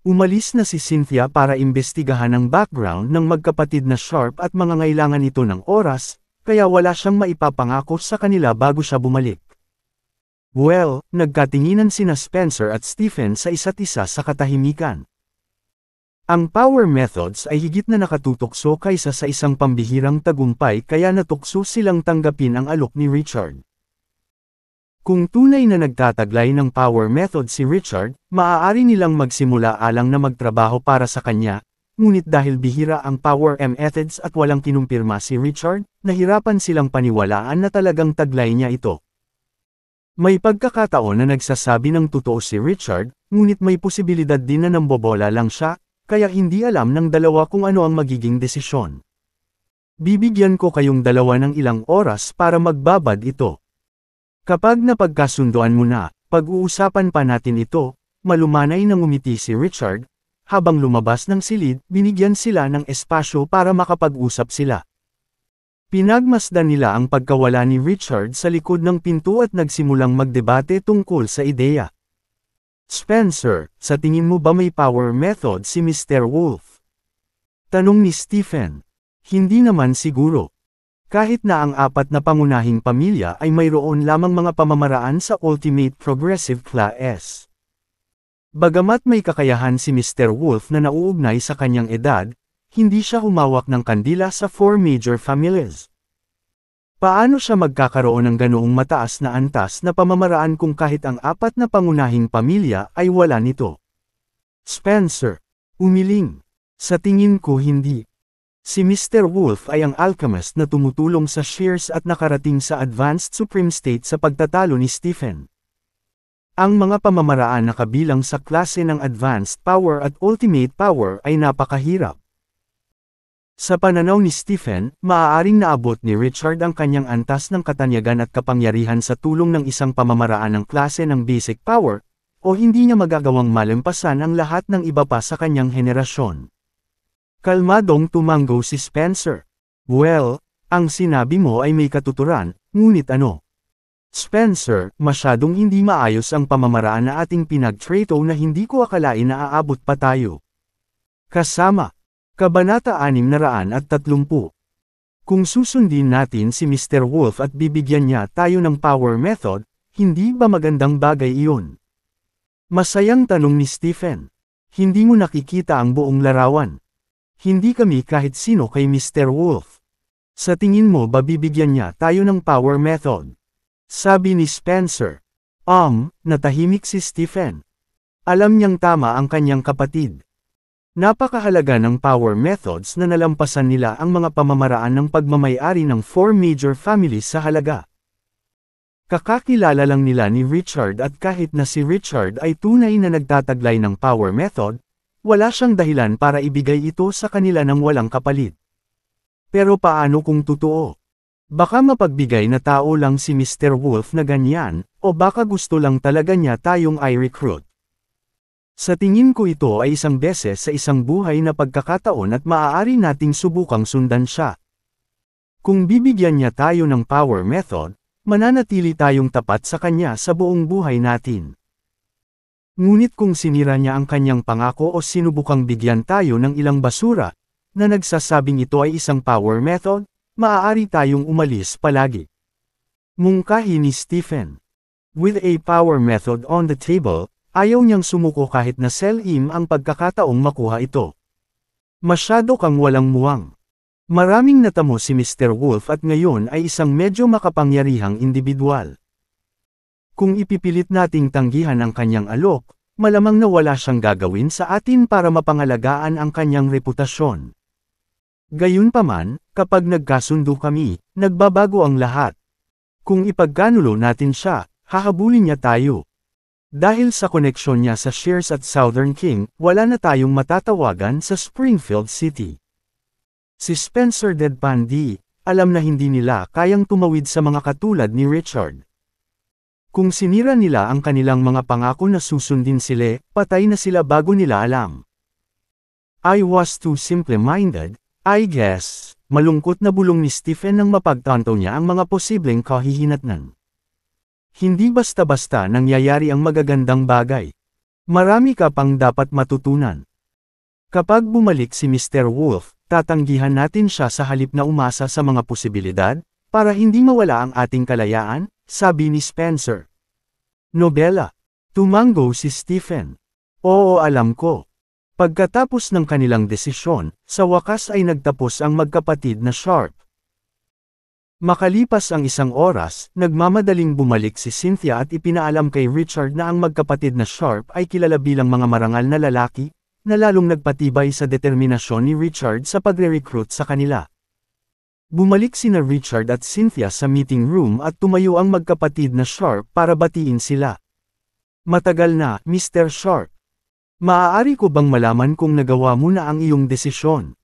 A: Umalis na si Cynthia para imbestigahan ang background ng magkapatid na Sharp at mangangailangan ito ng oras, kaya wala siyang maipapangako sa kanila bago siya bumalik. Well, nagkatinginan sina Spencer at Stephen sa isa't isa sa katahimikan. Ang power methods ay higit na nakatutokso kaysa sa isang pambihirang tagumpay kaya natukso silang tanggapin ang alok ni Richard. Kung tunay na nagtataglay ng power method si Richard, maaari nilang magsimula alang na magtrabaho para sa kanya, ngunit dahil bihira ang power methods at walang kinumpirma si Richard, nahirapan silang paniwalaan na talagang taglay niya ito. May pagkakataon na nagsasabi ng totoo si Richard, ngunit may posibilidad din na nambobola lang siya, kaya hindi alam ng dalawa kung ano ang magiging desisyon. Bibigyan ko kayong dalawa ng ilang oras para magbabad ito. Kapag napagkasunduan mo na, pag-uusapan pa natin ito, malumanay na ngumiti si Richard, habang lumabas ng silid, binigyan sila ng espasyo para makapag-usap sila. Pinagmasdan nila ang pagkawala ni Richard sa likod ng pinto at nagsimulang magdebate tungkol sa ideya. Spencer, sa tingin mo ba may power method si Mr. Wolf? Tanong ni Stephen. Hindi naman siguro. Kahit na ang apat na pangunahing pamilya ay mayroon lamang mga pamamaraan sa Ultimate Progressive Class. Bagamat may kakayahan si Mr. Wolf na nauugnay sa kanyang edad, hindi siya humawak ng kandila sa 4 major families. Paano siya magkakaroon ng ganoong mataas na antas na pamamaraan kung kahit ang 4 na pangunahing pamilya ay wala nito? Spencer. Umiling. Sa tingin ko hindi. Si Mr. Wolf ay ang alchemist na tumutulong sa Shears at nakarating sa Advanced Supreme State sa pagtatalo ni Stephen. Ang mga pamamaraan na kabilang sa klase ng Advanced Power at Ultimate Power ay napakahirap. Sa pananaw ni Stephen, maaaring naabot ni Richard ang kanyang antas ng katanyagan at kapangyarihan sa tulong ng isang pamamaraan ng klase ng Basic Power, o hindi niya magagawang malampasan ang lahat ng iba pa sa kanyang henerasyon. Kalmadong tumanggo si Spencer. Well, ang sinabi mo ay may katuturan, ngunit ano? Spencer, masyadong hindi maayos ang pamamaraan na ating pinag-trato na hindi ko akalain na aabot pa tayo. Kasama. Kabanata 630. Kung susundin natin si Mr. Wolf at bibigyan niya tayo ng power method, hindi ba magandang bagay iyon? Masayang tanong ni Stephen. Hindi mo nakikita ang buong larawan. Hindi kami kahit sino kay Mr. Wolf. Sa tingin mo ba bibigyan niya tayo ng power method? Sabi ni Spencer. Natahimik si Stephen. Alam niyang tama ang kanyang kapatid. Napakahalaga ng power methods na nalampasan nila ang mga pamamaraan ng pagmamayari ng 4 major families sa halaga. Kakakilala lang nila ni Richard at kahit na si Richard ay tunay na nagtataglay ng power method, wala siyang dahilan para ibigay ito sa kanila ng walang kapalit. Pero paano kung totoo? Baka mapagbigay na tao lang si Mr. Wolf na ganyan, o baka gusto lang talaga niya tayong i-recruit. Sa tingin ko ito ay isang beses sa isang buhay na pagkakataon at maaari nating subukang sundan siya. Kung bibigyan niya tayo ng power method, mananatili tayong tapat sa kanya sa buong buhay natin. Ngunit kung sinira niya ang kanyang pangako o sinubukang bigyan tayo ng ilang basura, na nagsasabing ito ay isang power method, maaari tayong umalis palagi. Mungkahi ni Stephen. With a power method on the table, ayaw niyang sumuko kahit na sell-im ang pagkakataong makuha ito. Masyado kang walang muwang. Maraming natamo si Mr. Wolf at ngayon ay isang medyo makapangyarihang individual. Kung ipipilit nating tanggihan ang kanyang alok, malamang na wala siyang gagawin sa atin para mapangalagaan ang kanyang reputasyon. Gayunpaman, kapag nagkasundo kami, nagbabago ang lahat. Kung ipagkanulo natin siya, hahabulin niya tayo. Dahil sa koneksyon niya sa Shears at Southern King, wala na tayong matatawagan sa Springfield City. Si Spencer deadpan alam na hindi nila kayang tumawid sa mga katulad ni Richard. Kung sinira nila ang kanilang mga pangako na susundin sila, patay na sila bago nila alam. I was too simple-minded, I guess. Malungkot na bulong ni Stephen nang mapagtanto niya ang mga posibleng kahihinatnan. Hindi basta-basta nangyayari ang magagandang bagay. Marami ka pang dapat matutunan. Kapag bumalik si Mr. Wolf, tatanggihan natin siya sa halip na umasa sa mga posibilidad, para hindi mawala ang ating kalayaan, sabi ni Spencer. Nobela. Tumanggo si Stephen. Oo, alam ko. Pagkatapos ng kanilang desisyon, sa wakas ay nagtapos ang magkapatid na Sharp. Makalipas ang isang oras, nagmamadaling bumalik si Cynthia at ipinaalam kay Richard na ang magkapatid na Sharp ay kilala bilang mga marangal na lalaki, na lalong nagpatibay sa determinasyon ni Richard sa pagre-recruit sa kanila. Bumalik sina Richard at Cynthia sa meeting room at tumayo ang magkapatid na Sharp para batiin sila. Matagal na, Mr. Sharp. Maaari ko bang malaman kung nagawa mo na ang iyong desisyon?